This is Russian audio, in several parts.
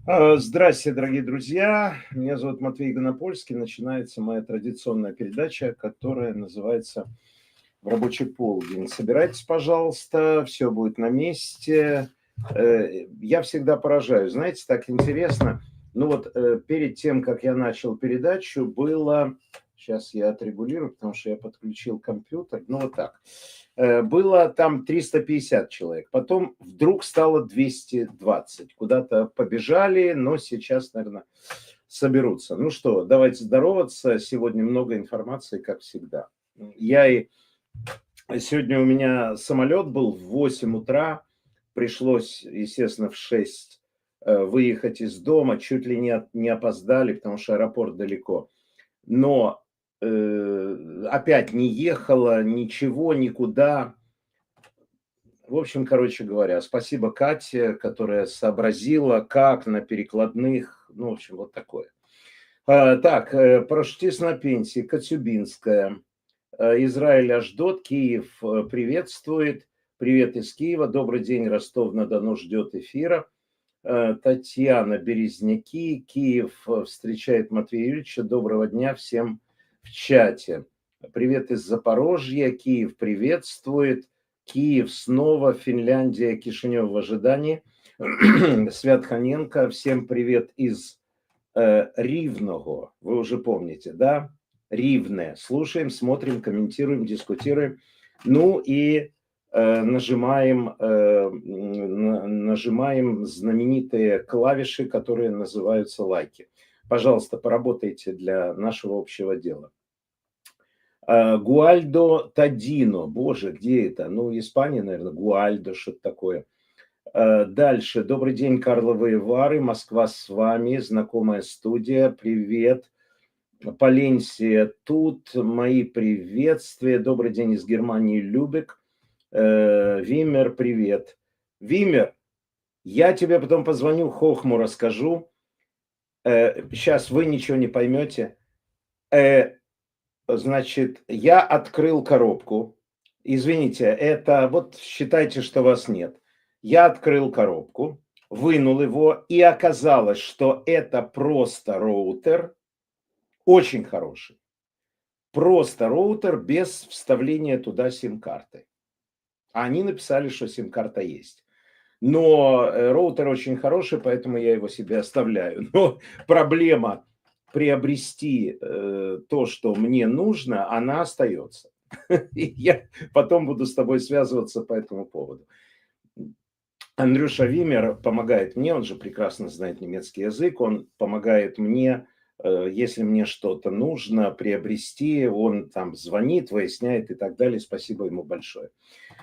Здрасте, дорогие друзья. Меня зовут Матвей Гонопольский. Начинается моя традиционная передача, которая называется «В рабочий полдень». Собирайтесь, пожалуйста, все будет на месте. Я всегда поражаюсь. Знаете, так интересно. Перед тем, как я начал передачу, было... Сейчас я отрегулирую, потому что я подключил компьютер. Было там 350 человек, потом вдруг стало 220. Куда-то побежали, но сейчас, наверное, соберутся. Ну что, давайте здороваться. Сегодня много информации, как всегда. Сегодня у меня самолет был в 8 утра. Пришлось, естественно, в 6 выехать из дома. Чуть ли не опоздали, потому что аэропорт далеко. Но опять не ехала, ничего, никуда. В общем, короче говоря, спасибо Кате, которая сообразила, как на перекладных, ну, в общем, вот такое. Парашютист на пенсии, Коцюбинская, Израиль аж ждет, Киев приветствует, привет из Киева, добрый день, Ростов-на-Дону ждет эфира. Татьяна Березняки, Киев встречает Матвея Юрьевича, доброго дня всем в чате. Привет из Запорожья, Киев приветствует. Киев снова, Финляндия, Кишинев в ожидании. Свят Ханенко, всем привет из Ривного. Вы уже помните, да? Ривне. Слушаем, смотрим, комментируем, дискутируем. Ну и нажимаем знаменитые клавиши, которые называются лайки. Пожалуйста, поработайте для нашего общего дела. Гуальдо Тадино. Боже, где это? Ну, Испания, наверное, Гуальдо, что-то такое. Дальше. Добрый день, Карловые Вары. Москва с вами. Знакомая студия. Привет. Поленсия тут. Мои приветствия. Добрый день из Германии, Любек. Вимер, привет. Вимер, я тебе потом позвоню, Хохму расскажу. Сейчас вы ничего не поймете. Значит, я открыл коробку. Извините, это вот считайте, что вас нет. Я открыл коробку, вынул его, и оказалось, что это просто роутер, очень хороший. Просто роутер без вставления туда сим-карты. Они написали, что сим-карта есть. Но роутер очень хороший, поэтому я его себе оставляю. Но проблема приобрести то, что мне нужно, она остается. И я потом буду с тобой связываться по этому поводу. Андрюша Вимер помогает мне, он же прекрасно знает немецкий язык, он помогает мне, если мне что-то нужно приобрести, он там звонит, выясняет и так далее. Спасибо ему большое.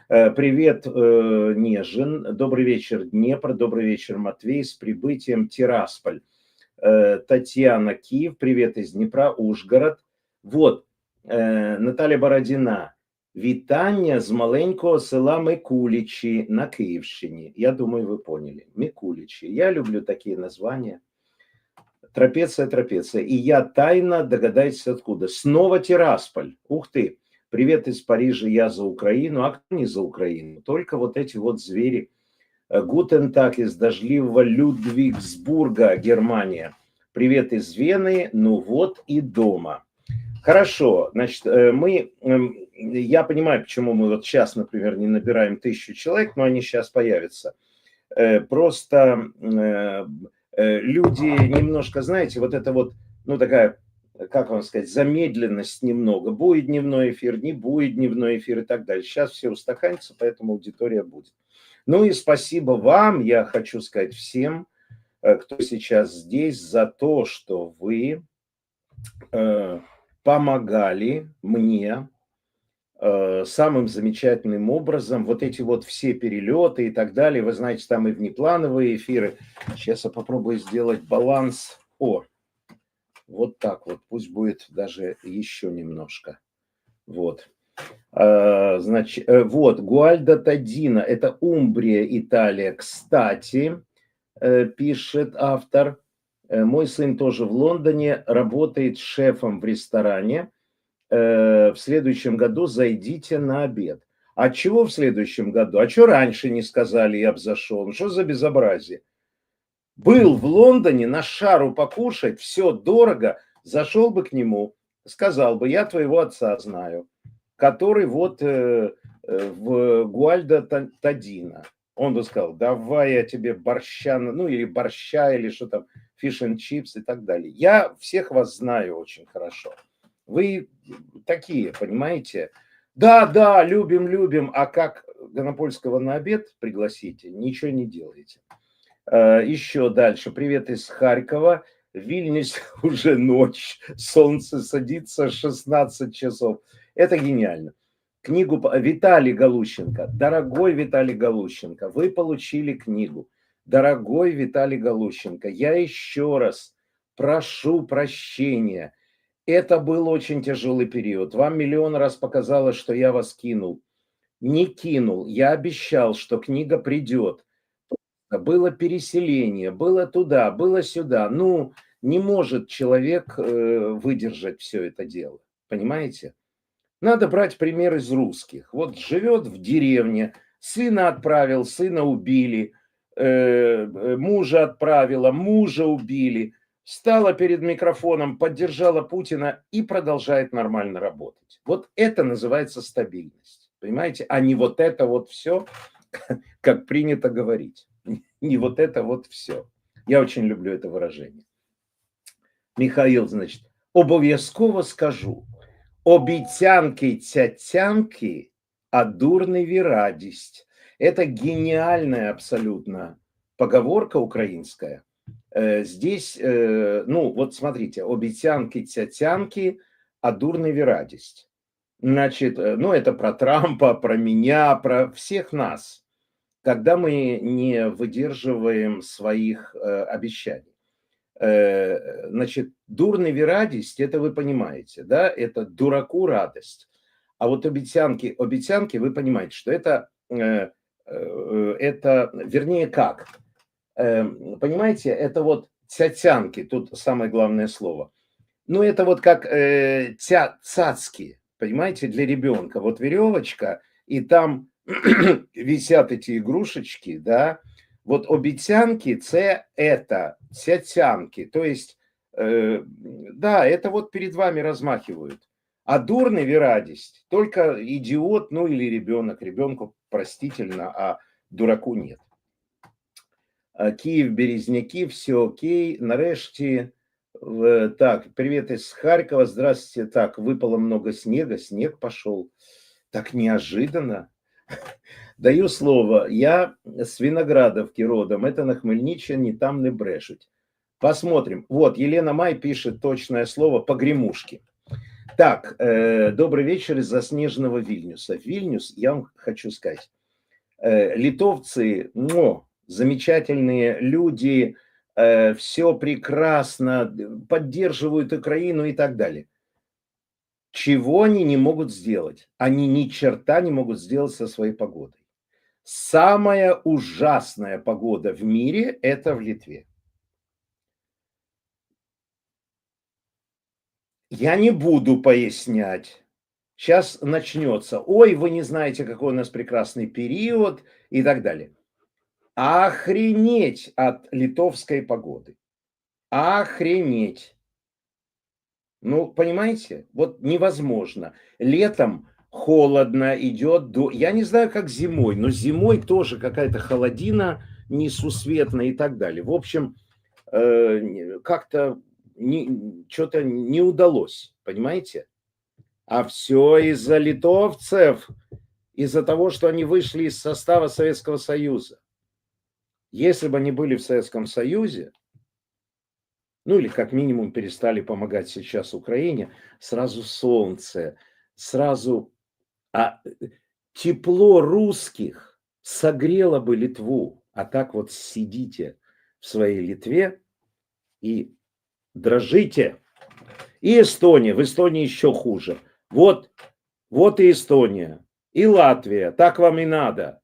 Привет, Нежин. Добрый вечер, Днепр. Добрый вечер, Матвей. С прибытием, Тирасполь. Татьяна, Киев. Привет из Днепра, Ужгород. Вот, Наталья Бородина. Вітання з маленького села Микуличі на Київщині. Я думаю, вы поняли. Микуличи. Я люблю такие названия. Трапеция. И я тайно догадаюсь откуда. Снова Тирасполь. Ух ты. Привет из Парижа, я за Украину. А кто не за Украину? Только вот эти вот звери. Гутен так из дождливого Людвигсбурга, Германия. Привет из Вены. Ну вот и дома. Хорошо. Значит, я понимаю, почему мы вот сейчас, например, не набираем 1000 человек, но они сейчас появятся. Просто люди немножко, знаете, вот это вот, ну такая, как вам сказать, замедленность немного. Будет дневной эфир, не будет дневной эфир и так далее. Сейчас все устаканится, поэтому аудитория будет. Ну и спасибо вам, я хочу сказать всем, кто сейчас здесь, за то, что вы помогали мне самым замечательным образом. Вот эти вот все перелеты и так далее. Вы знаете, там и внеплановые эфиры. Сейчас я попробую сделать баланс. Вот так вот. Пусть будет даже еще немножко. Вот. Значит, вот, Гуальда Тадина. Это Умбрия, Италия. Кстати, пишет автор, мой сын тоже в Лондоне, работает шефом в ресторане. В следующем году зайдите на обед. А чего в следующем году? А что раньше не сказали, я бы зашел? Что за безобразие? Был в Лондоне на шару покушать, все дорого, зашел бы к нему, сказал бы, я твоего отца знаю, который вот в Гуальдо-Тадино. Он бы сказал, давай я тебе борща, ну или борща, или что там, фиш and чипс и так далее. Я всех вас знаю очень хорошо. Вы такие, понимаете? Да, да, любим, любим, а как Гонопольского на обед пригласите, ничего не делаете. Еще дальше. Привет из Харькова. В Вильнюсе уже ночь, солнце садится 16 часов. Это гениально. Книгу Виталий Галущенко. Дорогой Виталий Галущенко, вы получили книгу. Дорогой Виталий Галущенко, я еще раз прошу прощения. Это был очень тяжелый период. Вам миллион раз показалось, что я вас кинул. Не кинул. Я обещал, что книга придет. Было переселение, было туда, было сюда. Ну, не может человек выдержать все это дело. Понимаете? Надо брать пример из русских. Вот живет в деревне, сына отправил, сына убили, мужа отправила, мужа убили, стала перед микрофоном, поддержала Путина и продолжает нормально работать. Вот это называется стабильность. Понимаете? А не вот это вот все, как принято говорить. Не вот это вот все. Я очень люблю это выражение. Михаил, значит, обов'язково скажу. Обіцянки тятянки, а дурневі радість. Это гениальная абсолютно поговорка украинская. Здесь, ну вот смотрите, обіцянки тятянки, а дурневі радість. Значит, ну это про Трампа, про меня, про всех нас, когда мы не выдерживаем своих обещаний. Значит, дурневі радість, это вы понимаете, да, это дураку радость. А вот обещанки, вы понимаете, что это, вернее, как? Понимаете, это вот тятянки, тут самое главное слово. Ну, это вот как цацки, понимаете, для ребенка. Вот веревочка, и там висят эти игрушечки, да. Вот обіцянки це это, тятянки. То есть, да, это вот перед вами размахивают. А дурный радость только идиот, ну или ребенок. Ребенку простительно, а дураку нет. Київ, Березняки, все окей. Нарешті, так, привет из Харькова, здравствуйте. Так, выпало много снега, снег пошел. Так неожиданно. Даю слово, я с Виноградовки родом, это на Хмельниччине, там не брешуть. Посмотрим. Вот, Елена Май пишет точное слово «погремушки». Так, добрый вечер из заснеженного Вильнюса. Вильнюс, я вам хочу сказать, литовцы, замечательные люди, все прекрасно, поддерживают Украину и так далее. Чего они не могут сделать? Они ни черта не могут сделать со своей погодой. Самая ужасная погода в мире – это в Литве. Я не буду пояснять. Сейчас начнется. Ой, вы не знаете, какой у нас прекрасный период и так далее. Охренеть от литовской погоды. Охренеть. Ну, понимаете, вот невозможно. Летом холодно идет, я не знаю, как зимой, но зимой тоже какая-то холодина несусветная и так далее. В общем, как-то что-то не удалось, понимаете? А все из-за литовцев, из-за того, что они вышли из состава Советского Союза. Если бы они были в Советском Союзе, ну или как минимум перестали помогать сейчас Украине, сразу солнце, сразу тепло русских согрело бы Литву. А так вот сидите в своей Литве и дрожите. И Эстония, в Эстонии еще хуже. Вот и Эстония, и Латвия, так вам и надо.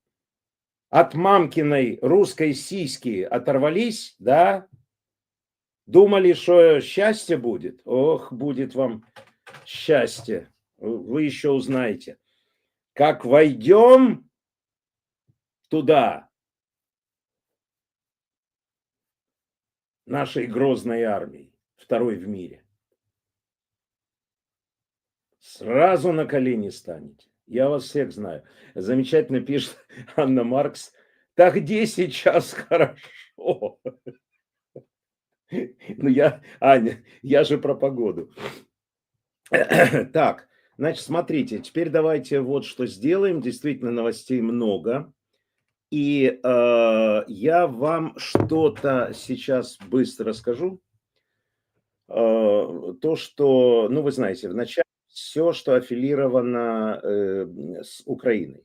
От мамкиной русской сиськи оторвались, да? Думали, что счастье будет? Ох, будет вам счастье. Вы еще узнаете. Как войдем туда, нашей грозной армией, второй в мире. Сразу на колени станете. Я вас всех знаю. Замечательно пишет Анна Маркс. Так где сейчас хорошо? Ну Аня, я же про погоду. Так, значит, смотрите, теперь давайте вот что сделаем. Действительно, новостей много. И я вам что-то сейчас быстро скажу. То, что, ну, вы знаете, вначале все, что аффилировано с Украиной.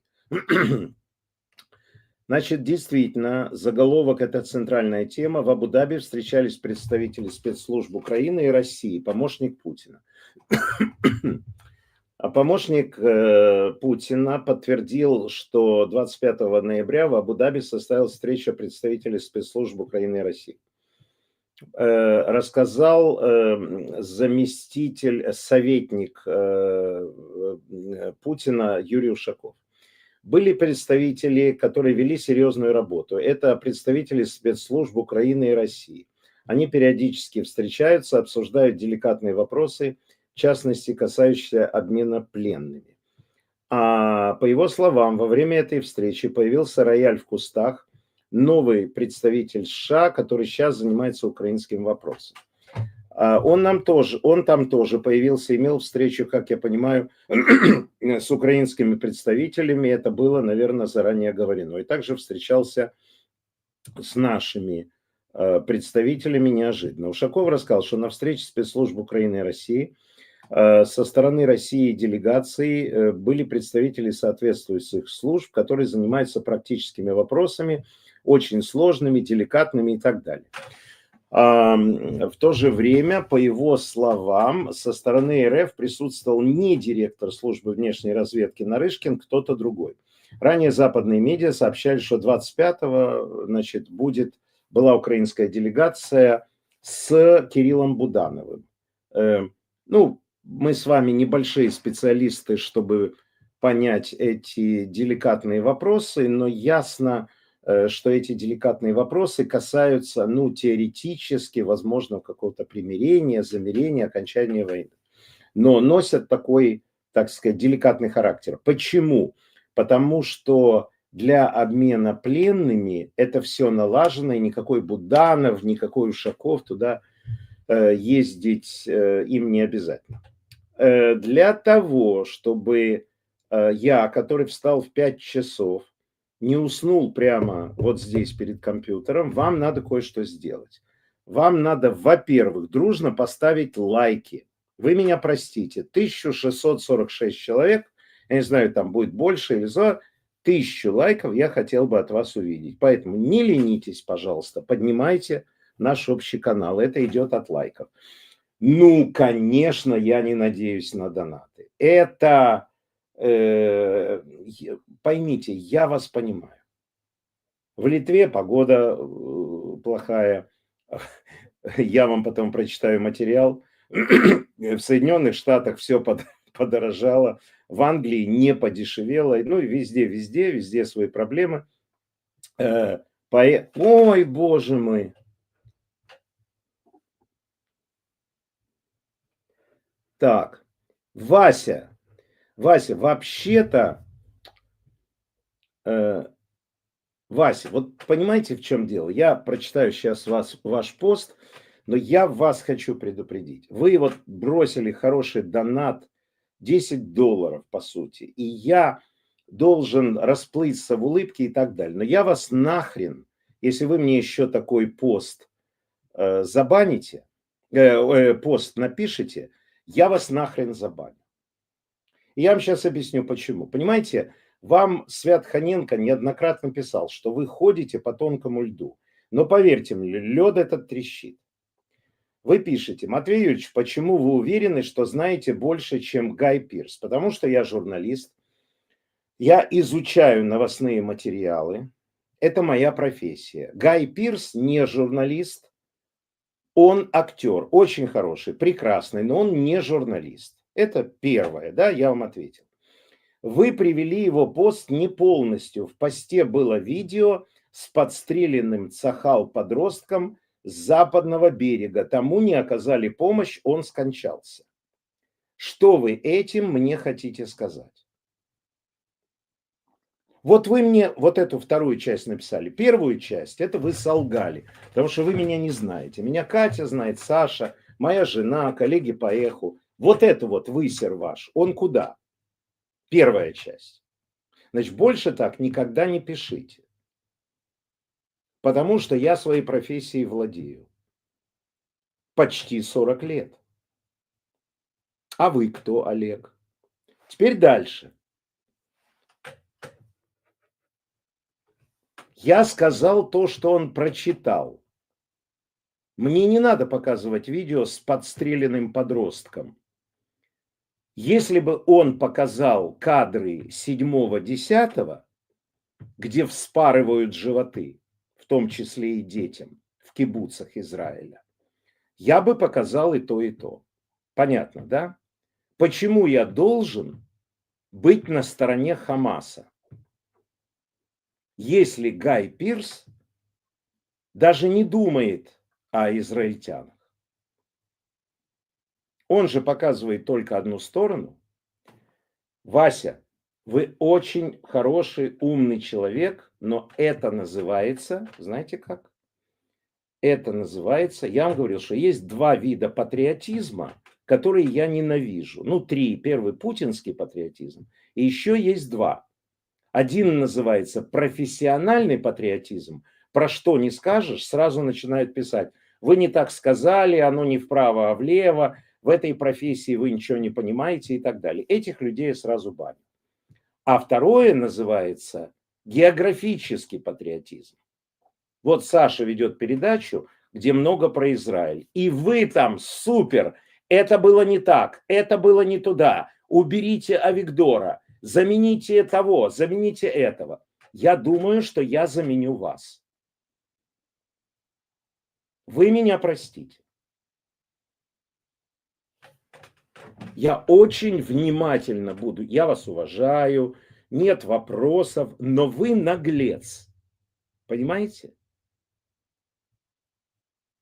Значит, действительно, заголовок – это центральная тема. В Абу-Даби встречались представители спецслужб Украины и России, помощник Путина. А помощник Путина подтвердил, что 25 ноября в Абу-Даби состоялась встреча представителей спецслужб Украины и России. Рассказал заместитель, советник Путина Юрий Ушаков. Были представители, которые вели серьезную работу. Это представители спецслужб Украины и России. Они периодически встречаются, обсуждают деликатные вопросы, в частности, касающиеся обмена пленными. А по его словам, во время этой встречи появился рояль в кустах, новый представитель США, который сейчас занимается украинским вопросом. Он там тоже появился, имел встречу, как я понимаю, с украинскими представителями. Это было, наверное, заранее оговорено. И также встречался с нашими представителями неожиданно. Ушаков рассказал, что на встрече спецслужб Украины и России со стороны России делегации были представители соответствующих служб, которые занимаются практическими вопросами, очень сложными, деликатными и так далее. В то же время, по его словам, со стороны РФ присутствовал не директор службы внешней разведки Нарышкин, кто-то другой. Ранее западные медиа сообщали, что 25-го, значит, была украинская делегация с Кириллом Будановым. Ну, мы с вами небольшие специалисты, чтобы понять эти деликатные вопросы, но ясно, что эти деликатные вопросы касаются, ну, теоретически, возможно, какого-то примирения, замирения, окончания войны. Но носят такой, так сказать, деликатный характер. Почему? Потому что для обмена пленными это все налажено, и никакой Буданов, никакой Ушаков туда ездить им не обязательно. Для того, чтобы я, который встал в 5 часов, не уснул прямо вот здесь перед компьютером, вам надо кое-что сделать. Вам надо, во-первых, дружно поставить лайки. Вы меня простите, 1646 человек, я не знаю, там будет больше или 1000 лайков я хотел бы от вас увидеть. Поэтому не ленитесь, пожалуйста, поднимайте наш общий канал. Это идет от лайков. Ну, конечно, я не надеюсь на донаты. Это... поймите, я вас понимаю. В Литве погода плохая. Я вам потом прочитаю материал. В Соединенных Штатах все подорожало. В Англии не подешевело. Ну и везде свои проблемы. Ой, боже мой. Так, Вася, вообще-то, Вася, вот понимаете, в чем дело? Я прочитаю сейчас ваш пост, но я вас хочу предупредить. Вы вот бросили хороший донат, $10, по сути, и я должен расплыться в улыбке и так далее. Но я вас нахрен, если вы мне еще такой пост забаните, пост напишите, я вас нахрен забаню. И я вам сейчас объясню, почему. Понимаете, вам Свят Ханенко неоднократно писал, что вы ходите по тонкому льду. Но поверьте мне, лед этот трещит. Вы пишете: Матвей Юрьевич, почему вы уверены, что знаете больше, чем Гай Пирс? Потому что я журналист, я изучаю новостные материалы, это моя профессия. Гай Пирс не журналист, он актер, очень хороший, прекрасный, но он не журналист. Это первое, да, я вам ответил. Вы привели его пост не полностью. В посте было видео с подстреленным Цахал подростком с западного берега. Тому не оказали помощь, он скончался. Что вы этим мне хотите сказать? Вот вы мне вот эту вторую часть написали. Первую часть, это вы солгали, потому что вы меня не знаете. Меня Катя знает, Саша, моя жена, коллеги по эху. Вот это вот высер ваш, он куда? Первая часть. Значит, больше так никогда не пишите. Потому что я своей профессией владею. Почти 40 лет. А вы кто, Олег? Теперь дальше. Я сказал то, что он прочитал. Мне не надо показывать видео с подстреленным подростком. Если бы он показал кадры 7-10, где вспарывают животы, в том числе и детям, в кибуцах Израиля, я бы показал и то, и то. Понятно, да? Почему я должен быть на стороне Хамаса, если Гай Пирс даже не думает о израильтянах? Он же показывает только одну сторону. Вася, вы очень хороший, умный человек, но это называется, знаете как? Это называется, я вам говорил, что есть два вида патриотизма, которые я ненавижу. Ну, три. Первый – путинский патриотизм. И еще есть два. Один называется профессиональный патриотизм. Про что не скажешь, сразу начинают писать. Вы не так сказали, оно не вправо, а влево. В этой профессии вы ничего не понимаете и так далее. Этих людей я сразу баню. А второе называется географический патриотизм. Вот Саша ведет передачу, где много про Израиль. И вы там супер. Это было не так, это было не туда. Уберите Авигдора, замените того, замените этого. Я думаю, что я заменю вас. Вы меня простите. Я очень внимательно буду, я вас уважаю, нет вопросов, но вы наглец. Понимаете?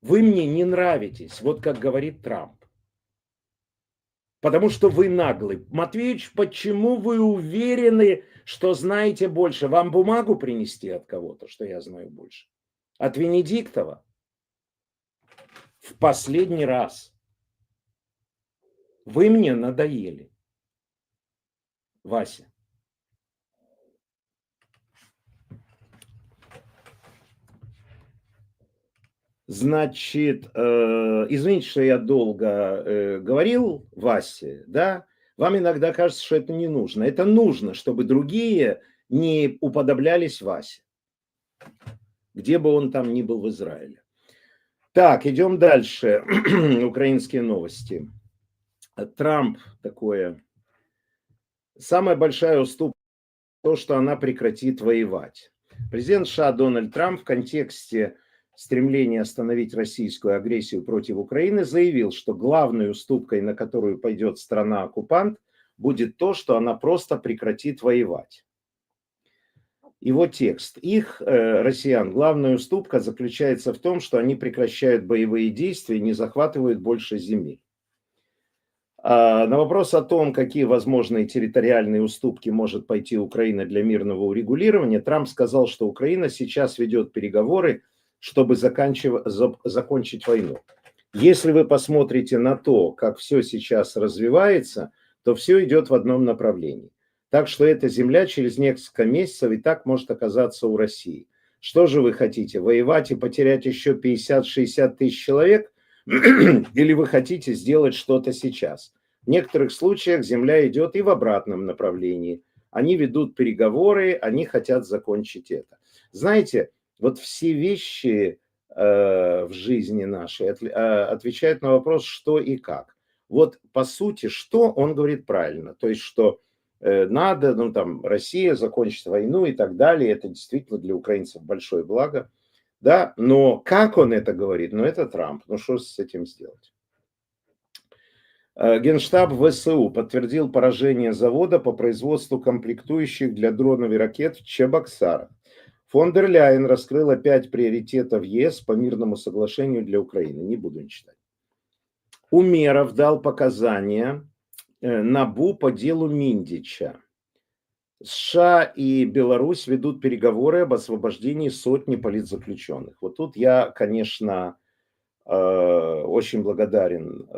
Вы мне не нравитесь, вот как говорит Трамп. Потому что вы наглый. Матвеевич, почему вы уверены, что знаете больше? Вам бумагу принести от кого-то, что я знаю больше? От Венедиктова? В последний раз. Вы мне надоели. Вася. Значит, извините, что я долго говорил, Васе, да? Вам иногда кажется, что это не нужно. Это нужно, чтобы другие не уподоблялись Васе, где бы он там ни был в Израиле. Так, идем дальше. Украинские новости. Трамп такое. Самая большая уступка то, что она прекратит воевать. Президент США Дональд Трамп в контексте стремления остановить российскую агрессию против Украины заявил, что главной уступкой, на которую пойдет страна-оккупант, будет то, что она просто прекратит воевать. Его текст. Их, россиян, главная уступка заключается в том, что они прекращают боевые действия и не захватывают больше земель. На вопрос о том, какие возможные территориальные уступки может пойти Украина для мирного урегулирования, Трамп сказал, что Украина сейчас ведет переговоры, чтобы закончить войну. Если вы посмотрите на то, как все сейчас развивается, то все идет в одном направлении. Так что эта земля через несколько месяцев и так может оказаться у России. Что же вы хотите, воевать и потерять еще 50-60 тысяч человек? Или вы хотите сделать что-то сейчас? В некоторых случаях земля идет и в обратном направлении. Они ведут переговоры, они хотят закончить это. Знаете, вот все вещи в жизни нашей отвечают на вопрос, что и как. Вот по сути, что он говорит правильно. То есть, что надо, ну там, Россия закончит войну и так далее. Это действительно для украинцев большое благо. Да, но как он это говорит? Ну, это Трамп. Ну, что с этим сделать? Генштаб ВСУ подтвердил поражение завода по производству комплектующих для дронов и ракет в Чебоксарах. Фон дер Ляйен раскрыла 5 приоритетов ЕС по мирному соглашению для Украины. Не буду не читать. Умеров дал показания НАБУ по делу Миндича. США и Беларусь ведут переговоры об освобождении сотни политзаключенных. Вот тут я, конечно, очень благодарен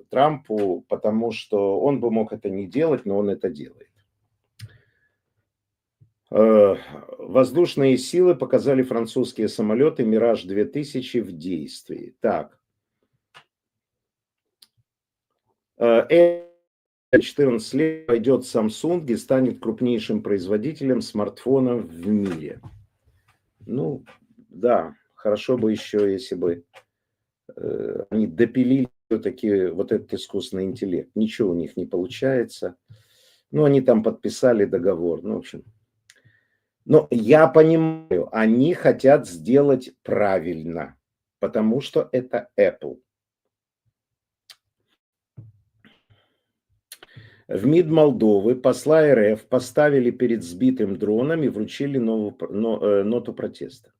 Трампу, потому что он бы мог это не делать, но он это делает. Воздушные силы показали французские самолеты «Мираж-2000» в действии. Так. 14 лет пойдет Samsung и станет крупнейшим производителем смартфонов в мире. Ну, да, хорошо бы еще, если бы они допилили все-таки вот этот искусственный интеллект. Ничего у них не получается. Ну, они там подписали договор. Ну, в общем. Но я понимаю, они хотят сделать правильно, потому что это Apple. В МИД Молдовы посла РФ поставили перед сбитым дроном и вручили ноту протеста.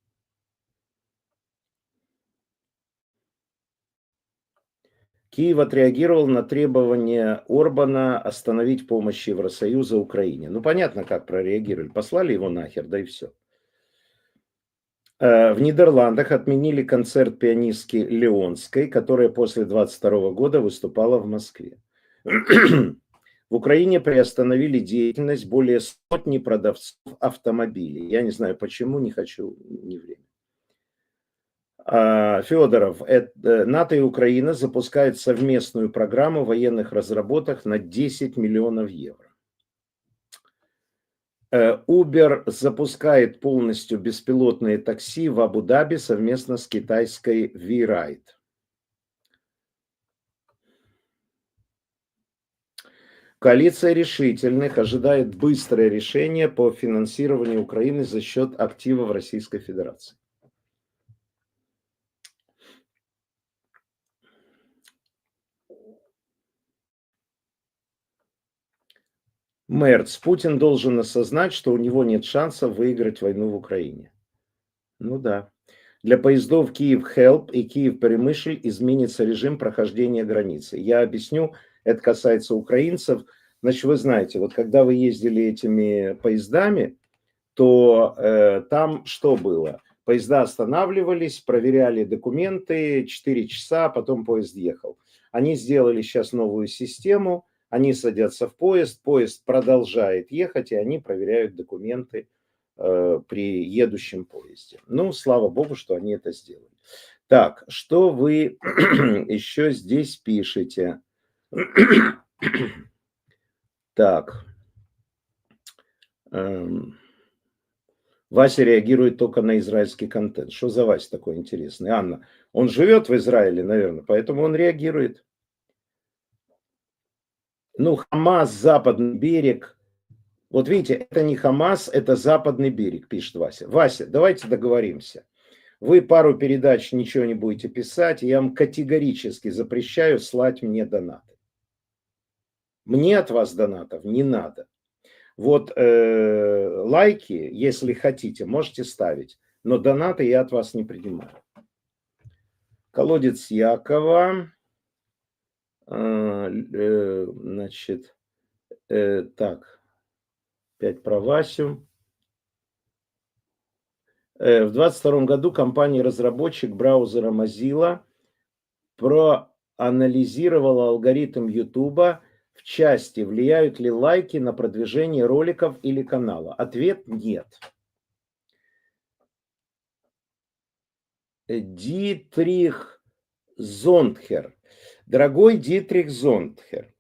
Киев отреагировал на требование Орбана остановить помощь Евросоюза Украине. Ну, понятно, как прореагировали. Послали его нахер, да и все. В Нидерландах отменили концерт пианистки Леонской, которая после 22 года выступала в Москве. В Украине приостановили деятельность более сотни продавцов автомобилей. Я не знаю почему, не хочу, не время. Федоров, НАТО и Украина запускают совместную программу военных разработок на 10 миллионов евро. Uber запускает полностью беспилотные такси в Абу-Даби совместно с китайской WeRide. Коалиция решительных ожидает быстрое решение по финансированию Украины за счет активов Российской Федерации. Мерц, Путин должен осознать, что у него нет шанса выиграть войну в Украине. Ну да. Для поездов Киев-Хелп и Киев-Перемышль изменится режим прохождения границы. Я объясню, это касается украинцев. Значит, вы знаете, вот когда вы ездили этими поездами, то там что было? Поезда останавливались, проверяли документы, 4 часа, потом поезд ехал. Они сделали сейчас новую систему, они садятся в поезд, поезд продолжает ехать, и они проверяют документы при едущем поезде. Ну, слава богу, что они это сделали. Так, что вы еще здесь пишете? Так. Вася реагирует только на израильский контент. Что за Вася такой интересный? Анна, он живет в Израиле, наверное, поэтому он реагирует. Ну, Хамас, Западный берег. Вот видите, это не Хамас, это Западный берег, пишет Вася. Вася, давайте договоримся. Вы пару передач ничего не будете писать, и я вам категорически запрещаю слать мне донаты. Мне от вас донатов не надо. Вот лайки, если хотите, можете ставить, но донаты я от вас не принимаю. Колодец Якова. Значит, так, опять про Васю. В 2022 году компания-разработчик браузера Mozilla проанализировала алгоритм YouTube в части, влияют ли лайки на продвижение роликов или канала. Ответ – нет. Дитрих Зондхер. Дорогой Дитрих Зондхер,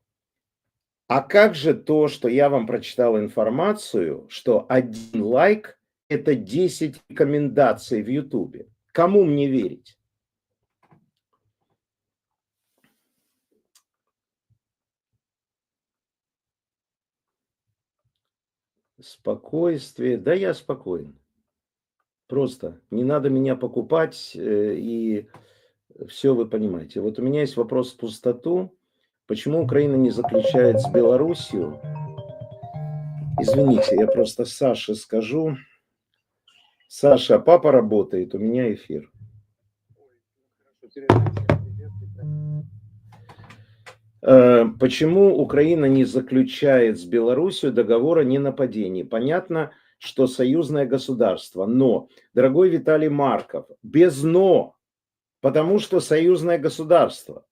а как же то, что я вам прочитал информацию, что 1 лайк – это 10 рекомендаций в YouTube? Кому мне верить? Спокойствие. Да, я спокоен. Просто не надо меня покупать, и все вы понимаете. Вот у меня есть вопрос в пустоту. Почему Украина не заключает с Белоруссией? Извините, я просто Саше скажу. Саша, папа работает, у меня эфир. Почему Украина не заключает с Беларусью договор о ненападении? Понятно, что союзное государство, но, дорогой Виталий Марков, без «но», потому что союзное государство,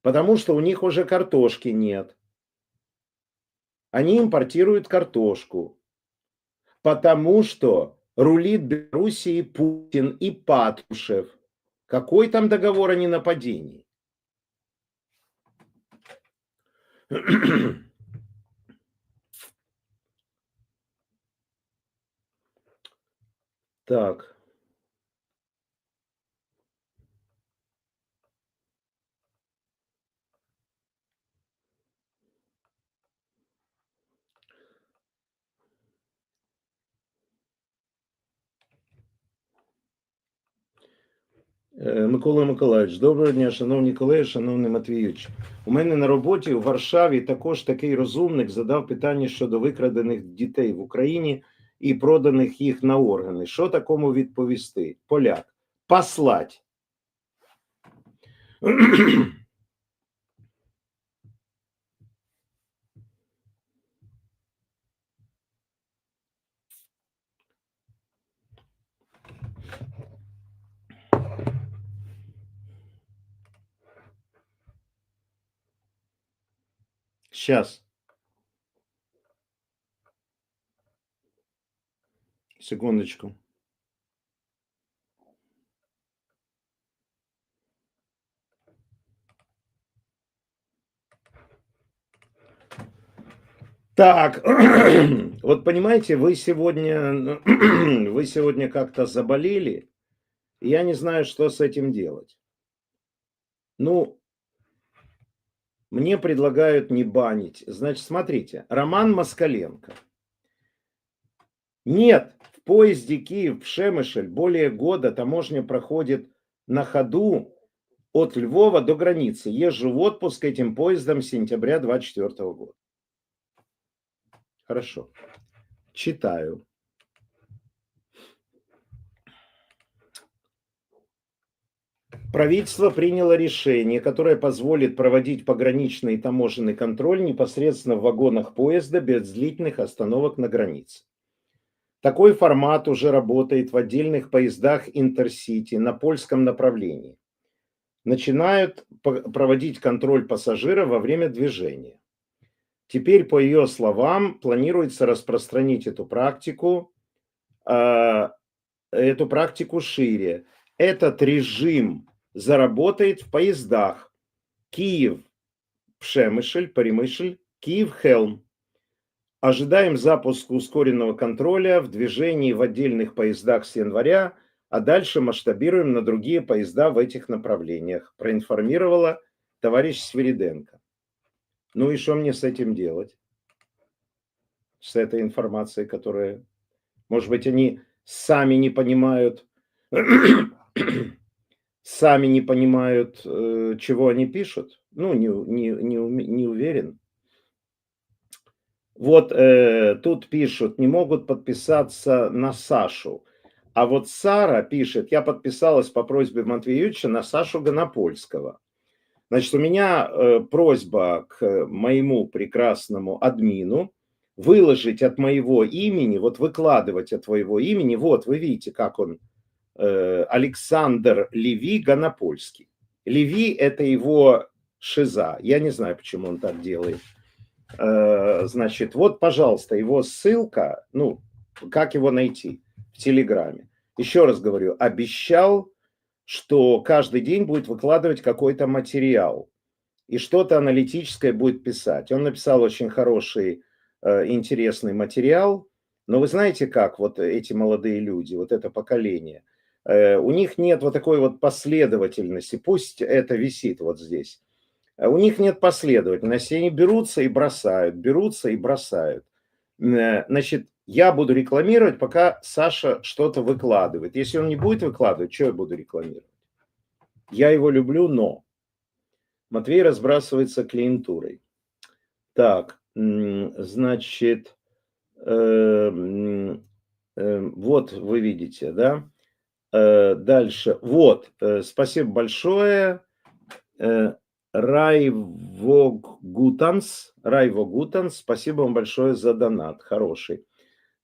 потому что у них уже картошки нет, они импортируют картошку, потому что рулит Белоруссией Путин и Патрушев. Какой там договор о ненападении? Так. Микола Миколаївич, доброго дня, шановні колеги, шановний Матвійович. У мене на роботі у Варшаві також такий розумник задав питання щодо викрадених дітей в Україні і проданих їх на органи. Що такому відповісти? Поляк. Послать. Сейчас. Секундочку. Так, вот понимаете, вы сегодня как-то заболели, и я не знаю, что с этим делать. Ну, мне предлагают не банить. Значит, смотрите, Роман Москаленко. Нет, в поезде Киев-Пшемышль более года таможня проходит на ходу от Львова до границы. Езжу в отпуск этим поездом с сентября 2024 года. Хорошо. Читаю. Правительство приняло решение, которое позволит проводить пограничный и таможенный контроль непосредственно в вагонах поезда без длительных остановок на границе. Такой формат уже работает в отдельных поездах Интерсити на польском направлении. Начинают проводить контроль пассажиров во время движения. Теперь, по ее словам, планируется распространить эту практику шире. Этот режим заработает в поездах Киев-Пшемышль, Перемышль, Киев-Хелм. Ожидаем запуска ускоренного контроля в движении в отдельных поездах с января, а дальше масштабируем на другие поезда в этих направлениях, проинформировала товарищ Свириденко. Ну и что мне с этим делать? С этой информацией, которая... Может быть, они сами не понимают, чего они пишут? Ну, не уверен. Вот тут пишут, не могут подписаться на Сашу. А вот Сара пишет, я подписалась по просьбе Матвея Юрьевича на Сашу Гонопольского. Значит, у меня просьба к моему прекрасному админу выложить от моего имени, вот выкладывать от твоего имени, вот вы видите, как он, Александр Леви Гонопольский. Леви – это его шиза, я не знаю, почему он так делает. Значит, вот, пожалуйста, его ссылка, ну, как его найти в Телеграме. Еще раз говорю, обещал, что каждый день будет выкладывать какой-то материал и что-то аналитическое будет писать. Он написал очень хороший, интересный материал, но вы знаете как, вот эти молодые люди, вот это поколение, у них нет вот такой вот последовательности, пусть это висит вот здесь. У них нет последовательности, они берутся и бросают, берутся и бросают. Значит, я буду рекламировать, пока Саша что-то выкладывает. Если он не будет выкладывать, что я буду рекламировать? Я его люблю, но Матвей разбрасывается клиентурой. Так, значит, Вот вы видите, да? Дальше. Вот, спасибо большое. Райвогутанс, спасибо вам большое за донат, хороший.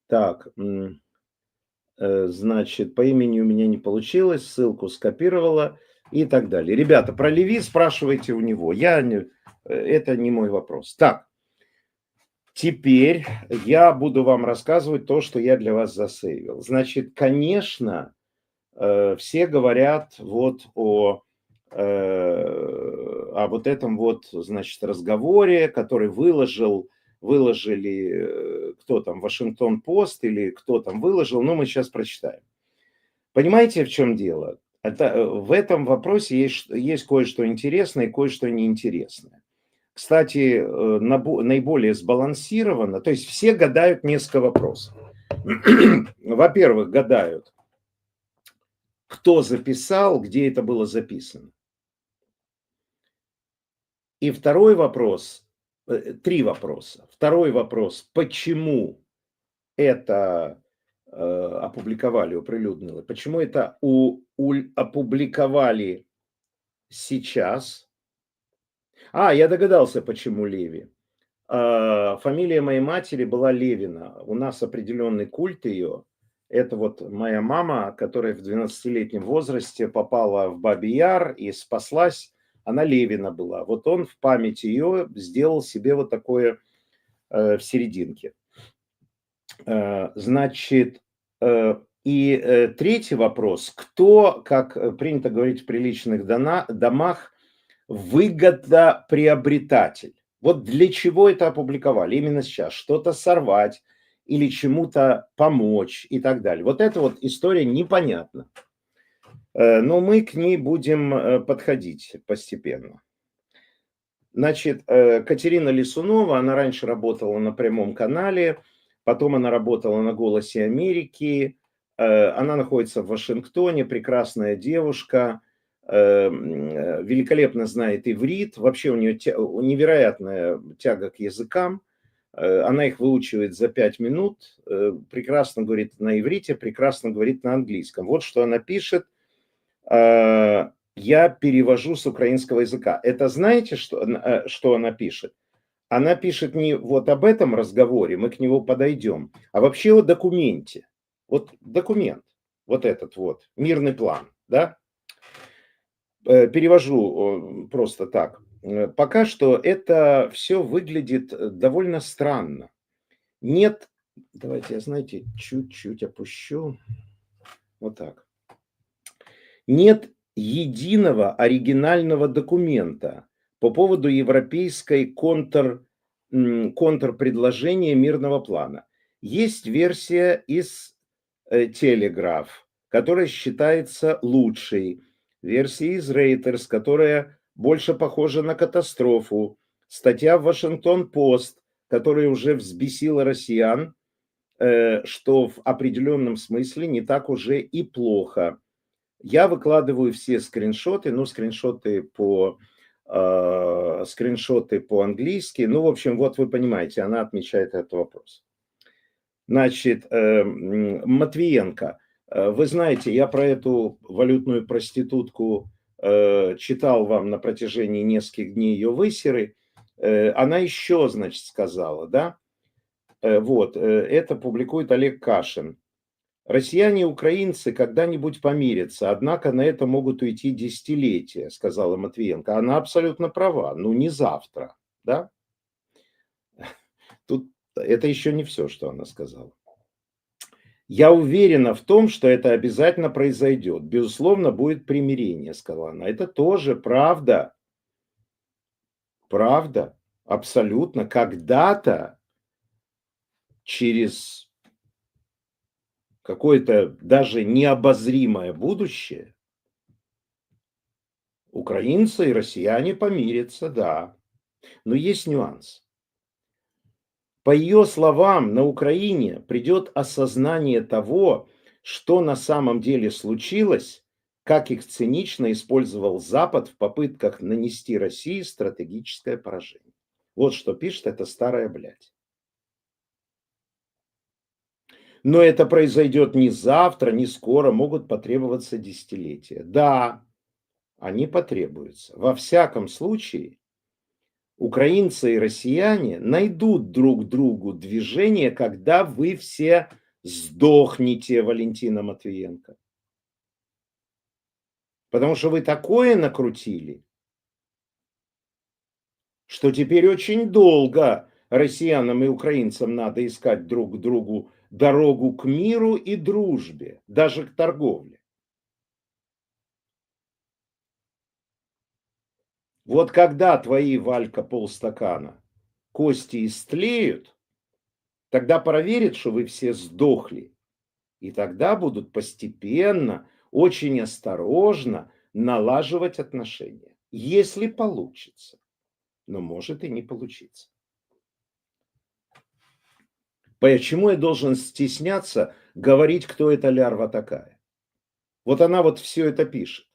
Так, значит, по имени у меня не получилось, ссылку скопировала и так далее. Ребята, про Леви спрашивайте у него, это не мой вопрос. Так, теперь я буду вам рассказывать то, что я для вас засейвил. Значит, конечно, все говорят вот о вот этом вот, значит, разговоре, который выложили, кто там, Вашингтон-Пост или кто там выложил, но мы сейчас прочитаем. Понимаете, в чем дело? В этом вопросе есть кое-что интересное и кое-что неинтересное. Кстати, наиболее сбалансированно, то есть все гадают несколько вопросов. Во-первых, гадают, кто записал, где это было записано. И второй вопрос, три вопроса. Второй вопрос, почему это опубликовали, оприлюднили, почему это опубликовали сейчас. Я догадался, почему Леви. Фамилия моей матери была Левина. У нас определенный культ ее. Это вот моя мама, которая в 12-летнем возрасте попала в Бабий Яр и спаслась. Она Левина была. Вот он в память ее сделал себе вот такое в серединке. Значит, третий вопрос. Кто, как принято говорить в приличных домах, выгодоприобретатель? Вот для чего это опубликовали именно сейчас? Что-то сорвать или чему-то помочь и так далее. Вот эта вот история непонятна. Но мы к ней будем подходить постепенно. Значит, Катерина Лисунова, она раньше работала на прямом канале, потом она работала на «Голосе Америки», она находится в Вашингтоне, прекрасная девушка, великолепно знает иврит, вообще у нее невероятная тяга к языкам, она их выучивает за 5 минут, прекрасно говорит на иврите, прекрасно говорит на английском. Вот что она пишет. Я перевожу с украинского языка. Это знаете, что она пишет? Она пишет не вот об этом разговоре, мы к нему подойдем, а вообще о документе. Вот документ, вот этот вот, мирный план, да? Перевожу просто так. Пока что это все выглядит довольно странно. Нет, давайте я, знаете, чуть-чуть опущу. Вот так. Нет единого оригинального документа по поводу европейской контрпредложения мирного плана. Есть версия из Телеграф, которая считается лучшей, версия из Reuters, которая больше похожа на катастрофу, статья в Вашингтон-Пост, которая уже взбесила россиян, что в определенном смысле не так уже и плохо. Я выкладываю все скриншоты, скриншоты по-английски. В общем, вот вы понимаете, она отмечает этот вопрос. Значит, Матвиенко. Вы знаете, я про эту валютную проститутку читал вам на протяжении нескольких дней ее высеры. Она еще, значит, сказала, да? Это публикует Олег Кашин. Россияне и украинцы когда-нибудь помирятся, однако на это могут уйти десятилетия, сказала Матвиенко. Она абсолютно права, не завтра, да? Тут это еще не все, что она сказала. Я уверена в том, что это обязательно произойдет. Безусловно, будет примирение, сказала она. Это тоже правда. Правда, абсолютно. Когда-то через какое-то даже необозримое будущее украинцы и россияне помирятся, да. Но есть нюанс. По ее словам, на Украине придет осознание того, что на самом деле случилось, как их цинично использовал Запад в попытках нанести России стратегическое поражение. Вот что пишет эта старая блядь. Но это произойдет не завтра, не скоро, могут потребоваться десятилетия. Да, они потребуются. Во всяком случае, украинцы и россияне найдут друг другу движение, когда вы все сдохнете, Валентина Матвиенко. Потому что вы такое накрутили, что теперь очень долго россиянам и украинцам надо искать друг другу дорогу к миру и дружбе, даже к торговле. Вот когда твои, Валька, полстакана, кости истлеют, тогда проверят, что вы все сдохли. И тогда будут постепенно, очень осторожно налаживать отношения. Если получится. Но может и не получиться. Почему я должен стесняться говорить, кто эта лярва такая? Вот она вот все это пишет.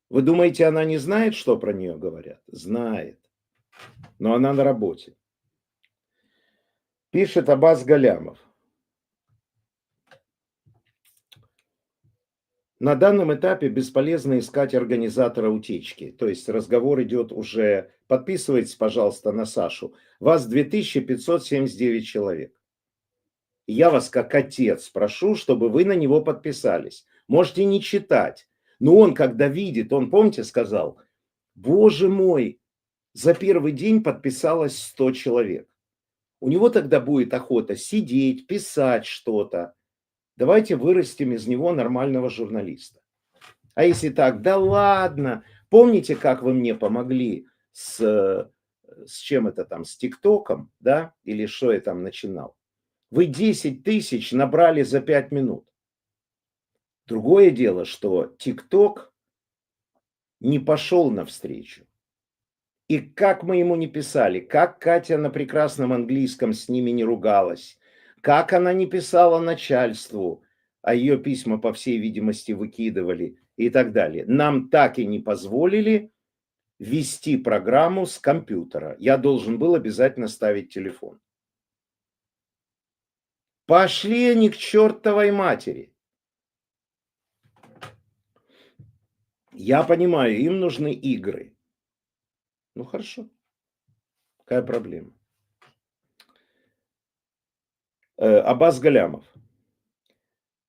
Вы думаете, она не знает, что про нее говорят? Знает. Но она на работе. Пишет Аббас Галямов. На данном этапе бесполезно искать организатора утечки. То есть разговор идет уже, подписывайтесь, пожалуйста, на Сашу. Вас 2579 человек. Я вас как отец прошу, чтобы вы на него подписались. Можете не читать. Но он, когда видит, он, помните, сказал, боже мой, за первый день подписалось 100 человек. У него тогда будет охота сидеть, писать что-то. Давайте вырастим из него нормального журналиста. А если так, да ладно, помните, как вы мне помогли с чем это там, с ТикТоком, да, или что я там начинал? Вы 10 тысяч набрали за 5 минут. Другое дело, что ТикТок не пошел навстречу. И как мы ему не писали, как Катя на прекрасном английском с ними не ругалась, как она не писала начальству, а ее письма, по всей видимости, выкидывали и так далее. Нам так и не позволили вести программу с компьютера. Я должен был обязательно ставить телефон. Пошли они к чертовой матери. Я понимаю, им нужны игры. Ну хорошо. Какая проблема? Аббас Галямов.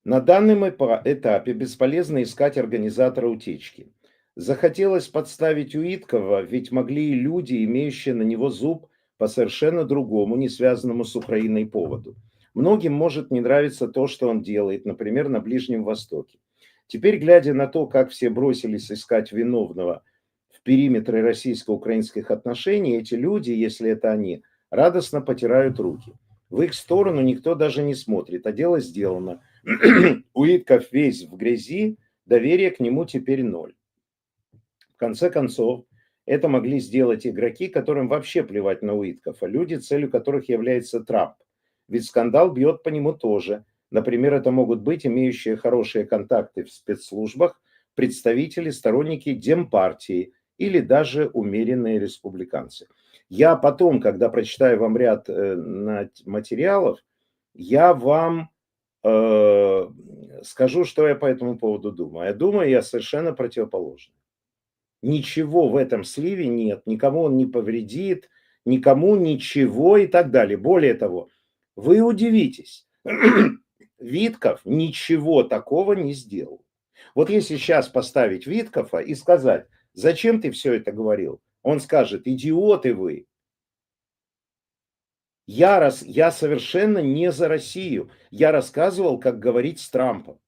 На данном этапе бесполезно искать организатора утечки. Захотелось подставить Уиткова, ведь могли и люди, имеющие на него зуб по совершенно другому, не связанному с Украиной поводу. Многим может не нравиться то, что он делает, например, на Ближнем Востоке. Теперь, глядя на то, как все бросились искать виновного в периметре российско-украинских отношений, эти люди, если это они, радостно потирают руки. В их сторону никто даже не смотрит, а дело сделано. Уитков весь в грязи, доверие к нему теперь ноль. В конце концов, это могли сделать игроки, которым вообще плевать на Уитков, а люди, целью которых является Трамп. Ведь скандал бьет по нему тоже. Например, это могут быть имеющие хорошие контакты в спецслужбах, представители, сторонники Демпартии или даже умеренные республиканцы. Я потом, когда прочитаю вам ряд материалов, я вам скажу, что я по этому поводу думаю. Я думаю, я совершенно противоположный. Ничего в этом сливе нет, никому он не повредит, никому ничего и так далее. Более того, вы удивитесь, Витков ничего такого не сделал. Вот если сейчас поставить Виткова и сказать, зачем ты все это говорил, он скажет, идиоты вы. Я совершенно не за Россию. Я рассказывал, как говорить с Трампом.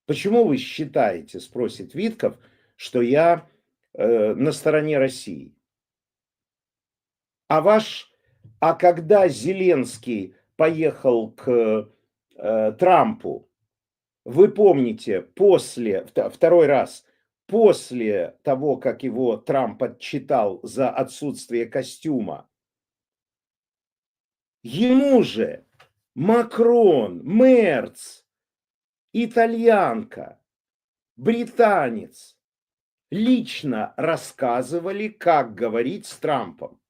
Почему вы считаете, спросит Витков, что я на стороне России? А когда Зеленский поехал к Трампу, вы помните, второй раз, после того, как его Трамп отчитал за отсутствие костюма, ему же Макрон, Мерц, итальянка, британец лично рассказывали, как говорить с Трампом.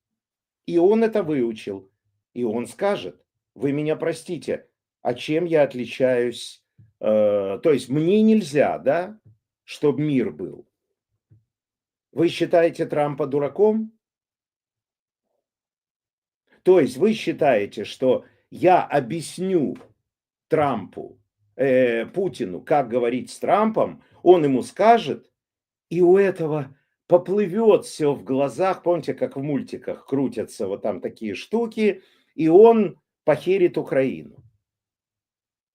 И он это выучил. И он скажет, вы меня простите, а чем я отличаюсь? То есть мне нельзя, да, чтобы мир был. Вы считаете Трампа дураком? То есть вы считаете, что я объясню Трампу, Путину, как говорить с Трампом, он ему скажет, и у этого поплывет все в глазах. Помните, как в мультиках крутятся вот там такие штуки, и он похерит Украину.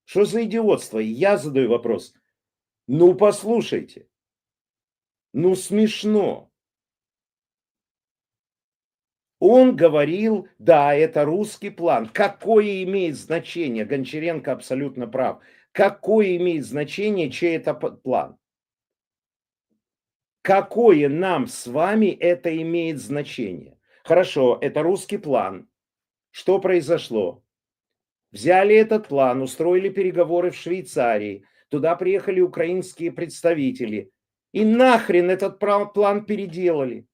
Что за идиотство? И я задаю вопрос. Ну, послушайте. Ну, смешно. Он говорил, да, это русский план. Какое имеет значение? Гончаренко абсолютно прав. Какое имеет значение, чей это план? Какое нам с вами это имеет значение? Хорошо, это русский план. Что произошло? Взяли этот план, устроили переговоры в Швейцарии. Туда приехали украинские представители. И нахрен этот план переделали.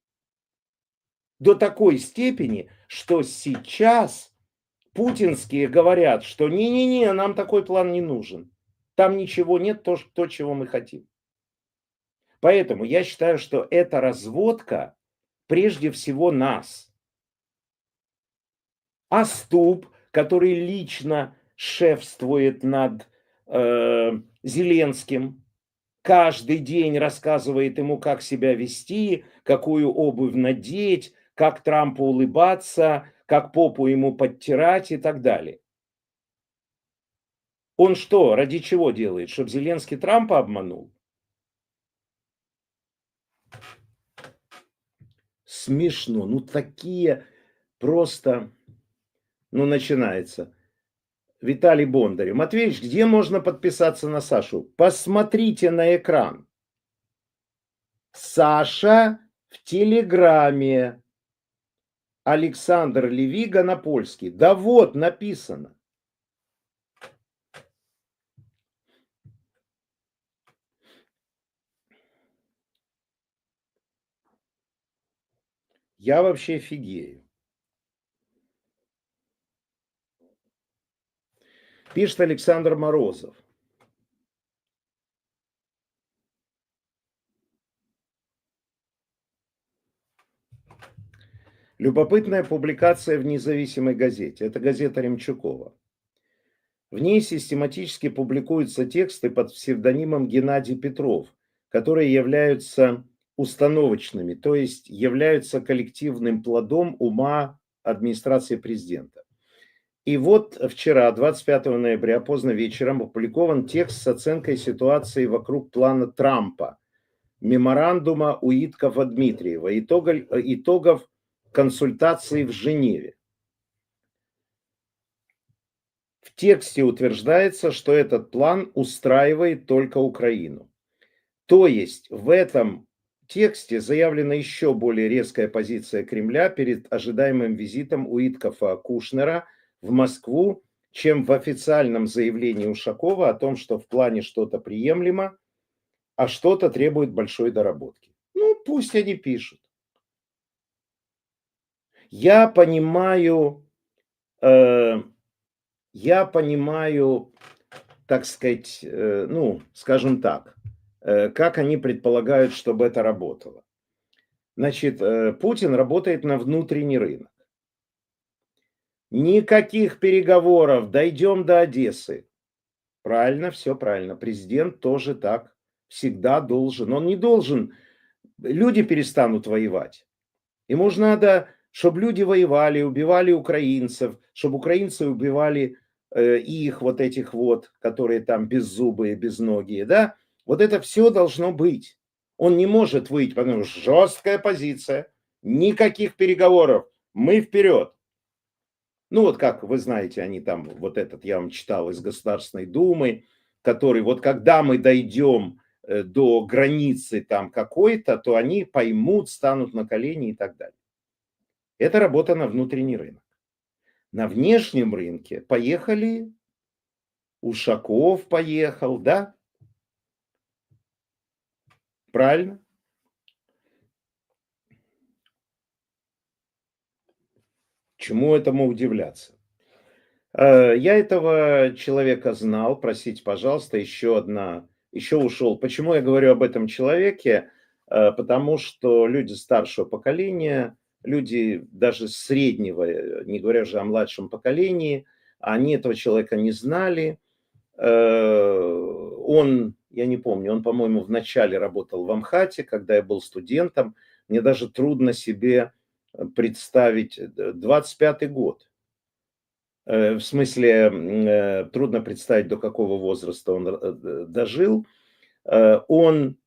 До такой степени, что сейчас путинские говорят, что не-не-не, нам такой план не нужен. Там ничего нет, то, чего мы хотим. Поэтому я считаю, что эта разводка прежде всего нас. А Ступ, который лично шефствует над Зеленским, каждый день рассказывает ему, как себя вести, какую обувь надеть, как Трампу улыбаться, как попу ему подтирать и так далее. Он что, ради чего делает? Чтобы Зеленский Трампа обманул? Смешно. Ну, такие просто, ну, начинается. Виталий Бондарев. Матвеевич, где можно подписаться на Сашу? Посмотрите на экран. Саша в Телеграме. Александр Левига на польский. Да вот, написано. Я вообще офигею. Пишет Александр Морозов. Любопытная публикация в независимой газете. Это газета Ремчукова. В ней систематически публикуются тексты под псевдонимом Геннадий Петров, которые являются установочными, то есть являются коллективным плодом ума администрации президента. И вот вчера, 25 ноября, поздно вечером, опубликован текст с оценкой ситуации вокруг плана Трампа, меморандума Уиткова-Дмитриева, итогов консультаций в Женеве. В тексте утверждается, что этот план устраивает только Украину. То есть в этом тексте заявлена еще более резкая позиция Кремля перед ожидаемым визитом Уиткофа-Кушнера в Москву, чем в официальном заявлении Ушакова о том, что в плане что-то приемлемо, а что-то требует большой доработки. Ну, пусть они пишут. Я понимаю, так сказать, ну, скажем так, как они предполагают, чтобы это работало. Значит, Путин работает на внутренний рынок. Никаких переговоров, дойдем до Одессы. Правильно, все правильно. Президент тоже так всегда должен. Он не должен, люди перестанут воевать. Ему же надо, чтобы люди воевали, убивали украинцев, чтобы украинцы убивали их, вот этих вот, которые там беззубые, безногие, да? Вот это все должно быть. Он не может выйти, потому что жесткая позиция, никаких переговоров, мы вперед. Ну вот как вы знаете, они там, вот этот я вам читал из Государственной Думы, который вот когда мы дойдем до границы там какой-то, то они поймут, станут на колени и так далее. Это работа на внутренний рынок. На внешнем рынке поехали, Ушаков поехал, да? Правильно? Чему этому удивляться? Я этого человека знал, простите, пожалуйста, еще ушел. Почему я говорю об этом человеке? Потому что люди старшего поколения, люди даже среднего, не говоря же о младшем поколении, они этого человека не знали. Он, я не помню, он, по-моему, вначале работал в Амхате, когда я был студентом. Мне даже трудно себе представить, 25-й год. В смысле, трудно представить, до какого возраста он дожил. Он,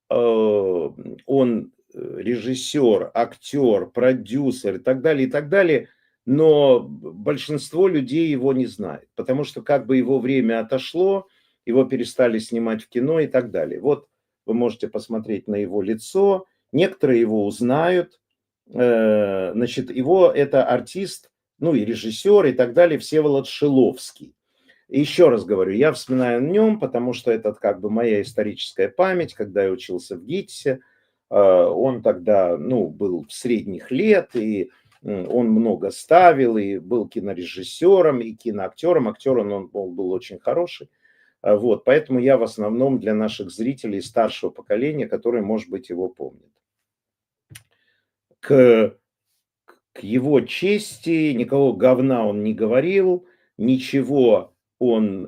он режиссер, актер, продюсер и так далее, но большинство людей его не знает, потому что как бы его время отошло, его перестали снимать в кино и так далее. Вот вы можете посмотреть на его лицо, некоторые его узнают. Значит, его это артист, ну и режиссер и так далее, Всеволод Шиловский. Еще раз говорю, я вспоминаю о нем, потому что это как бы моя историческая память, когда я учился в ГИТИСе. Он тогда, ну, был средних лет, и он много ставил, и был кинорежиссером, и киноактером. Актером он был очень хороший. Вот, поэтому я в основном для наших зрителей старшего поколения, которые, может быть, его помнят. К его чести никакого говна он не говорил, ничего он,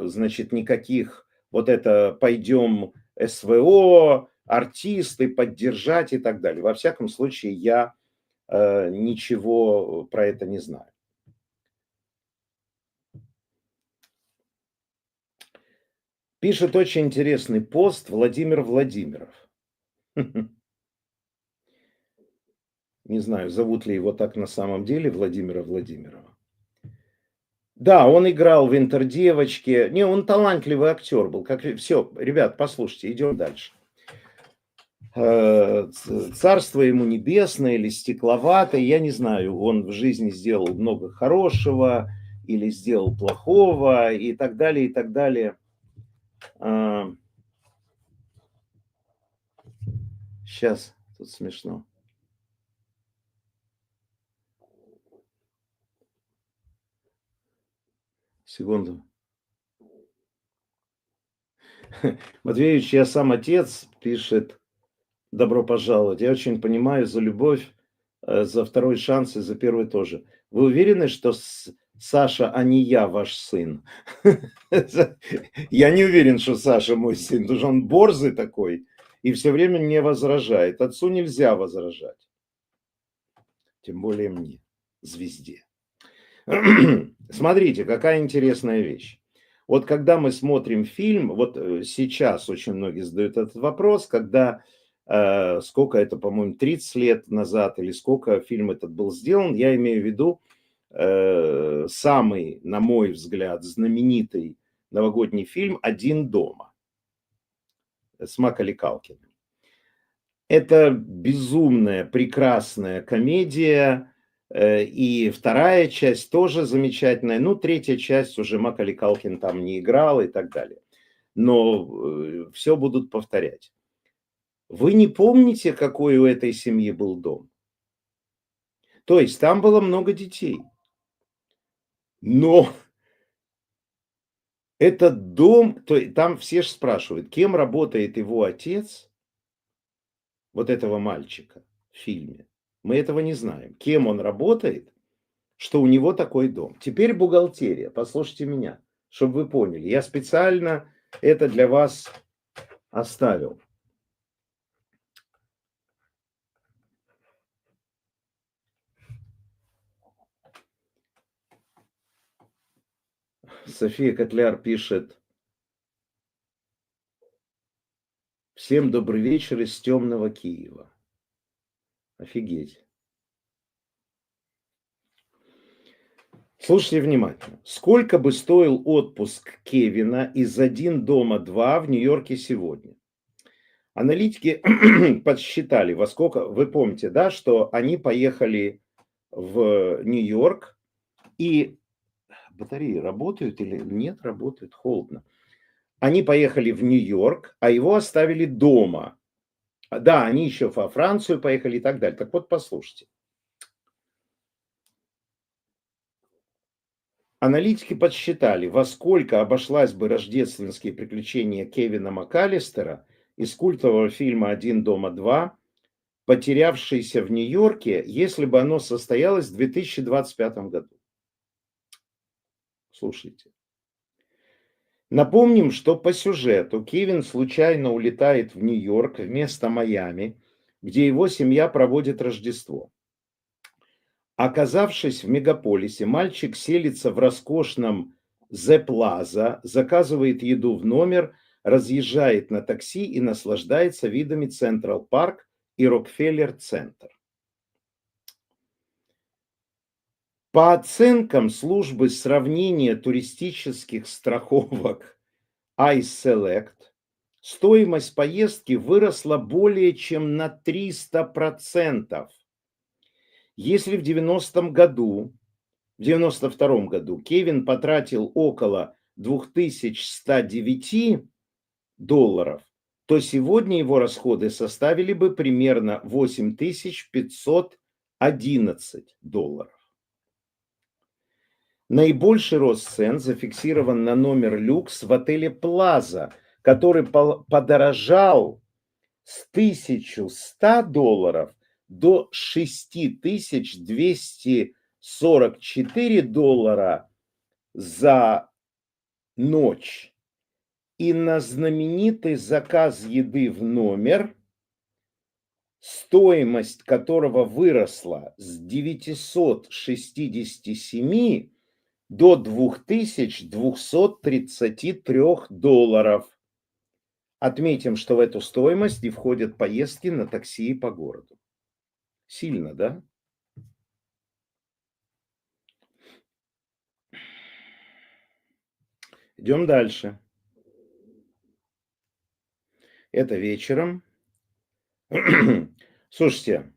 значит, никаких вот это пойдем СВО, артисты поддержать и так далее. Во всяком случае, я ничего про это не знаю. Пишет очень интересный пост Владимир Владимиров. Не знаю, зовут ли его так на самом деле, Владимира Владимирова. Да, он играл в "Интердевочке". Не, он талантливый актер был. Все, ребят, послушайте, идем дальше. Царство ему небесное или стекловатое, я не знаю, он в жизни сделал много хорошего или сделал плохого и так далее, и так далее. Сейчас, тут смешно. Секунду. Матвеевич, я сам отец, пишет, добро пожаловать. Я очень понимаю за любовь, за второй шанс и за первый тоже. Вы уверены, что Саша, а не я ваш сын? Я не уверен, что Саша мой сын, потому что он борзый такой и все время мне возражает. Отцу нельзя возражать. Тем более мне, звезде. Смотрите, какая интересная вещь. Вот когда мы смотрим фильм, вот сейчас очень многие задают этот вопрос, когда, сколько это, по-моему, 30 лет назад или сколько фильм этот был сделан, я имею в виду самый, на мой взгляд, знаменитый новогодний фильм «Один дома» с Маколей Калкиным. Это безумная, прекрасная комедия, и вторая часть тоже замечательная. Ну, третья часть уже Маколей Калкин там не играл и так далее. Но все будут повторять. Вы не помните, какой у этой семьи был дом? То есть там было много детей. Но этот дом, там все же спрашивают, кем работает его отец, вот этого мальчика в фильме. Мы этого не знаем. Кем он работает, что у него такой дом. Теперь бухгалтерия. Послушайте меня, чтобы вы поняли. Я специально это для вас оставил. София Котляр пишет. Всем добрый вечер из темного Киева. Офигеть. Слушайте внимательно. Сколько бы стоил отпуск Кевина из «Один дома 2» в Нью-Йорке сегодня? Аналитики подсчитали, во сколько... Вы помните, да, что они поехали в Нью-Йорк, и батареи работают или нет, работают, холодно. Они поехали в Нью-Йорк, а его оставили дома. Да, они еще во Францию поехали и так далее. Так вот, послушайте. Аналитики подсчитали, во сколько обошлась бы рождественские приключения Кевина МакКаллистера из культового фильма «Один дома два», потерявшийся в Нью-Йорке, если бы оно состоялось в 2025 году. Слушайте. Напомним, что по сюжету Кевин случайно улетает в Нью-Йорк вместо Майами, где его семья проводит Рождество. Оказавшись в мегаполисе, мальчик селится в роскошном The Plaza, заказывает еду в номер, разъезжает на такси и наслаждается видами Централ Парк и Рокфеллер-центр. По оценкам службы сравнения туристических страховок iSelect, стоимость поездки выросла более чем на 300%. Если в 92 году Кевин потратил около $2109, то сегодня его расходы составили бы примерно $8511. Наибольший рост цен зафиксирован на номер люкс в отеле Плаза, который подорожал с $1100 до $6244 за ночь. И на знаменитый заказ еды в номер, стоимость которого выросла с 967 до $2233. Отметим, что в эту стоимость не входят поездки на такси по городу. Сильно, да? Идем дальше. Это вечером. Слушайте,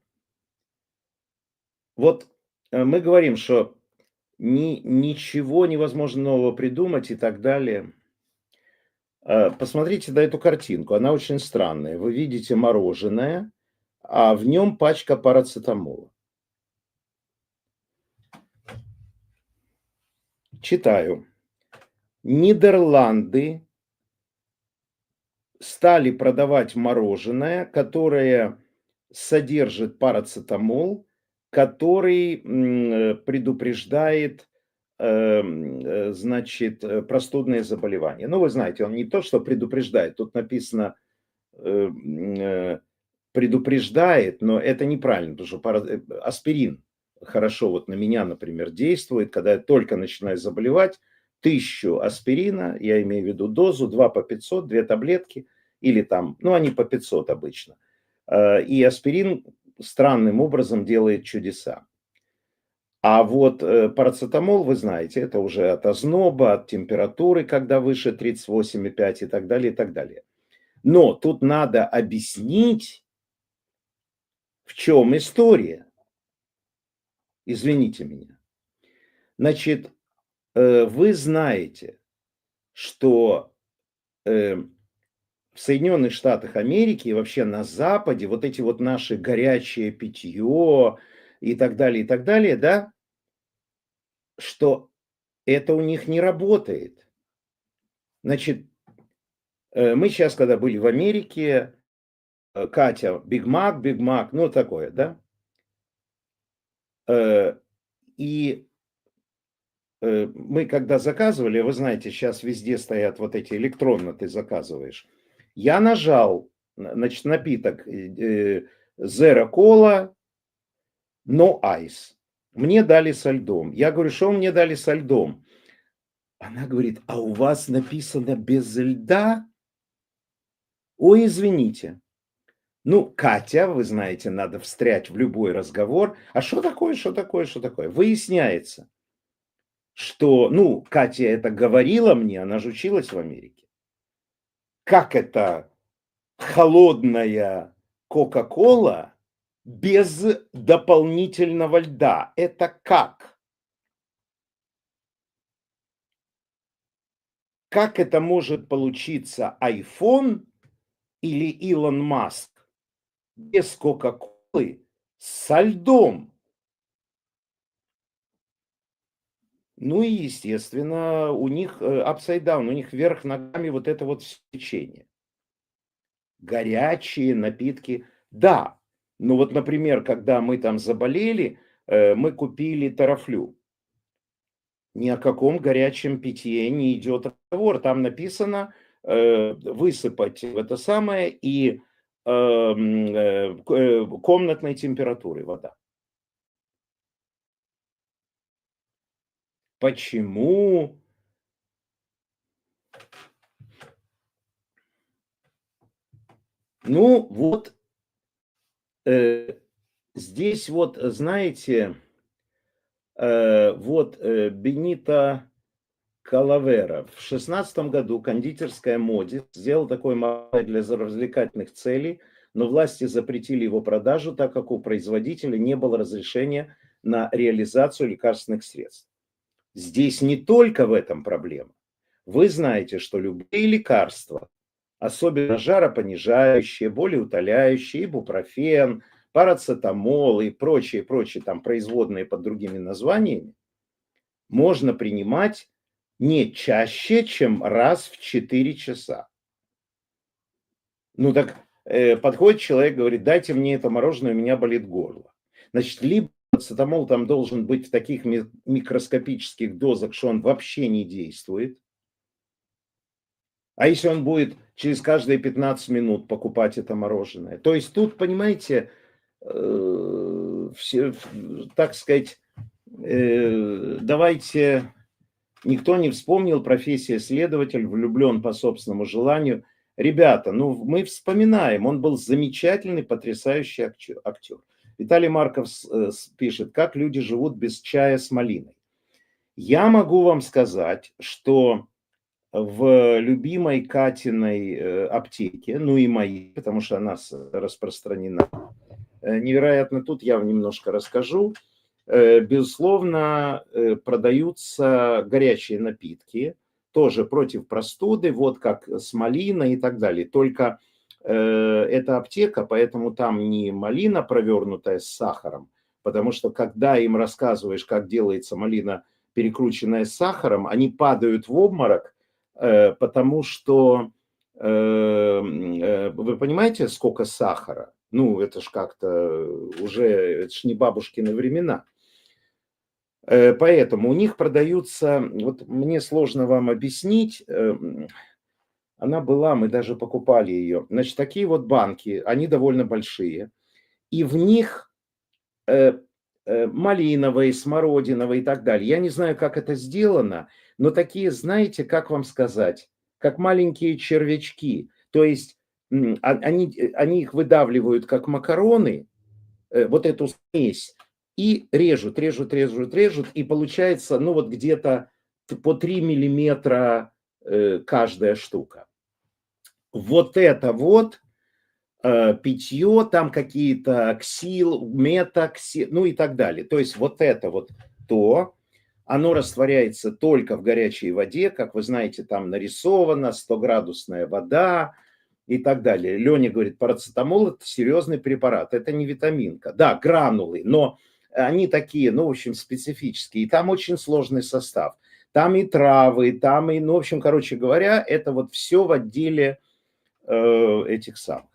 вот мы говорим, что ничего невозможно нового придумать и так далее. Посмотрите на эту картинку, она очень странная. Вы видите мороженое, а в нем пачка парацетамола. Читаю. Нидерланды стали продавать мороженое, которое содержит парацетамол, который предупреждает, значит, простудные заболевания. Ну, вы знаете, он не то, что предупреждает, тут написано предупреждает, но это неправильно, потому что аспирин хорошо вот на меня, например, действует, когда я только начинаю заболевать, 1000 аспирина, я имею в виду дозу, 2 по 500, 2 таблетки, или там, ну, они по 500 обычно. И аспирин странным образом делает чудеса. А вот парацетамол, вы знаете, это уже от озноба, от температуры, когда выше 38,5 и так далее, и так далее. Но тут надо объяснить, в чем история. Извините меня. Значит, вы знаете, что в Соединенных Штатах Америки и вообще на Западе вот эти вот наши горячее питье и так далее, да, что это у них не работает. Значит, мы сейчас, когда были в Америке, Катя, Биг Мак, ну такое, да, и мы когда заказывали, вы знаете, сейчас везде стоят вот эти электронно ты заказываешь. Я нажал, значит, напиток Zero Cola, No Ice. Мне дали со льдом. Я говорю, что мне дали со льдом? Она говорит, а у вас написано без льда? Ой, извините. Ну, Катя, вы знаете, надо встрять в любой разговор. А что такое, что такое, что такое? Выясняется, что, ну, Катя это говорила мне, она же училась в Америке. Как это холодная Кока-Кола без дополнительного льда? Это как? Как это может получиться iPhone или Илон Маск без Кока-Колы со льдом? Ну и, естественно, у них upside down, у них вверх ногами вот это вот течение. Горячие напитки, да. Ну вот, например, когда мы там заболели, мы купили тарафлю. Ни о каком горячем питье не идет разговор. Там написано высыпать в это самое и комнатной температуры вода. Почему? Ну вот здесь вот, знаете, Бенито Калавера в 16 году кондитерская Моди сделал такой мармелад для развлекательных целей, но власти запретили его продажу, так как у производителя не было разрешения на реализацию лекарственных средств. Здесь не только в этом проблема. Вы знаете, что любые лекарства, особенно жаропонижающие, болеутоляющие, ибупрофен, парацетамол и прочие там производные под другими названиями, можно принимать не чаще, чем раз в 4 часа. Ну так подходит человек, говорит, дайте мне это мороженое, у меня болит горло. Значит, либо парацетамол там должен быть в таких микроскопических дозах, что он вообще не действует. А если он будет через каждые 15 минут покупать это мороженое? То есть тут, понимаете, так сказать, давайте, никто не вспомнил, профессия следователь, влюблен по собственному желанию. Ребята, ну мы вспоминаем, он был замечательный, потрясающий актер. Виталий Марков пишет, как люди живут без чая с малиной. Я могу вам сказать, что в любимой Катиной аптеке, ну и моей, потому что она распространена, невероятно, тут я вам немножко расскажу. Безусловно, продаются горячие напитки, тоже против простуды, вот как с малиной и так далее. Только это аптека, поэтому там не малина, провернутая с сахаром, потому что когда им рассказываешь, как делается малина, перекрученная с сахаром, они падают в обморок, потому что вы понимаете, сколько сахара? Ну, это ж как-то уже, это ж не бабушкины времена. Поэтому у них продаются, вот мне сложно вам объяснить, она была, мы даже покупали ее. Значит, такие вот банки, они довольно большие, и в них малиновые, смородиновые и так далее. Я не знаю, как это сделано, но такие, знаете, как вам сказать, как маленькие червячки. То есть они их выдавливают, как макароны, вот эту смесь, и режут, и получается, ну вот где-то по 3 миллиметра каждая штука. Вот это вот питье, там какие-то ксил, метаксил, ну и так далее. То есть вот это вот то, оно растворяется только в горячей воде, как вы знаете, там нарисовано 100-градусная вода и так далее. Леня говорит, парацетамол – это серьезный препарат, это не витаминка. Да, гранулы, но они такие, ну, в общем, специфические. И там очень сложный состав. Там и травы, там и, ну, в общем, короче говоря, это вот все в отделе этих самых.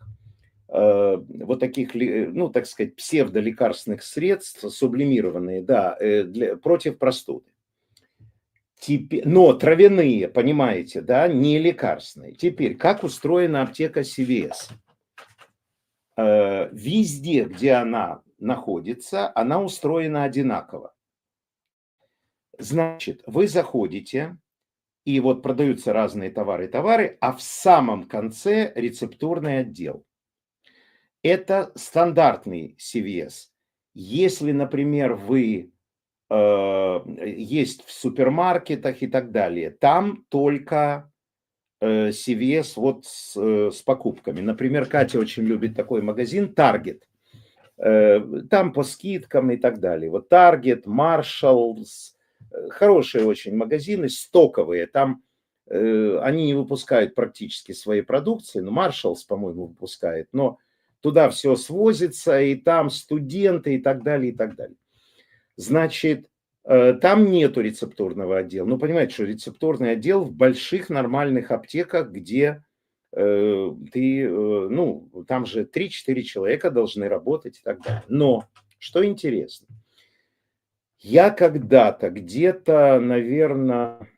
Вот таких, ну, так сказать, псевдолекарственных средств, сублимированные, да, против простуды. Но травяные, понимаете, да, не лекарственные. Теперь, как устроена аптека CVS? Везде, где она находится, она устроена одинаково. Значит, вы заходите, и вот продаются разные товары, а в самом конце рецептурный отдел. Это стандартный CVS. Если, например, вы есть в супермаркетах и так далее, там только CVS вот с покупками. Например, Катя очень любит такой магазин Target. Там по скидкам и так далее. Вот Target, Marshalls, хорошие очень магазины, стоковые. Там они не выпускают практически своей продукции, но Marshalls, по-моему, выпускает, но туда все свозится, и там студенты и так далее, и так далее. Значит, Там нету рецептурного отдела. Ну, понимаете, что рецептурный отдел в больших нормальных аптеках, где ну, там же 3-4 человека должны работать и так далее. Но, что интересно, я когда-то, где-то, наверное,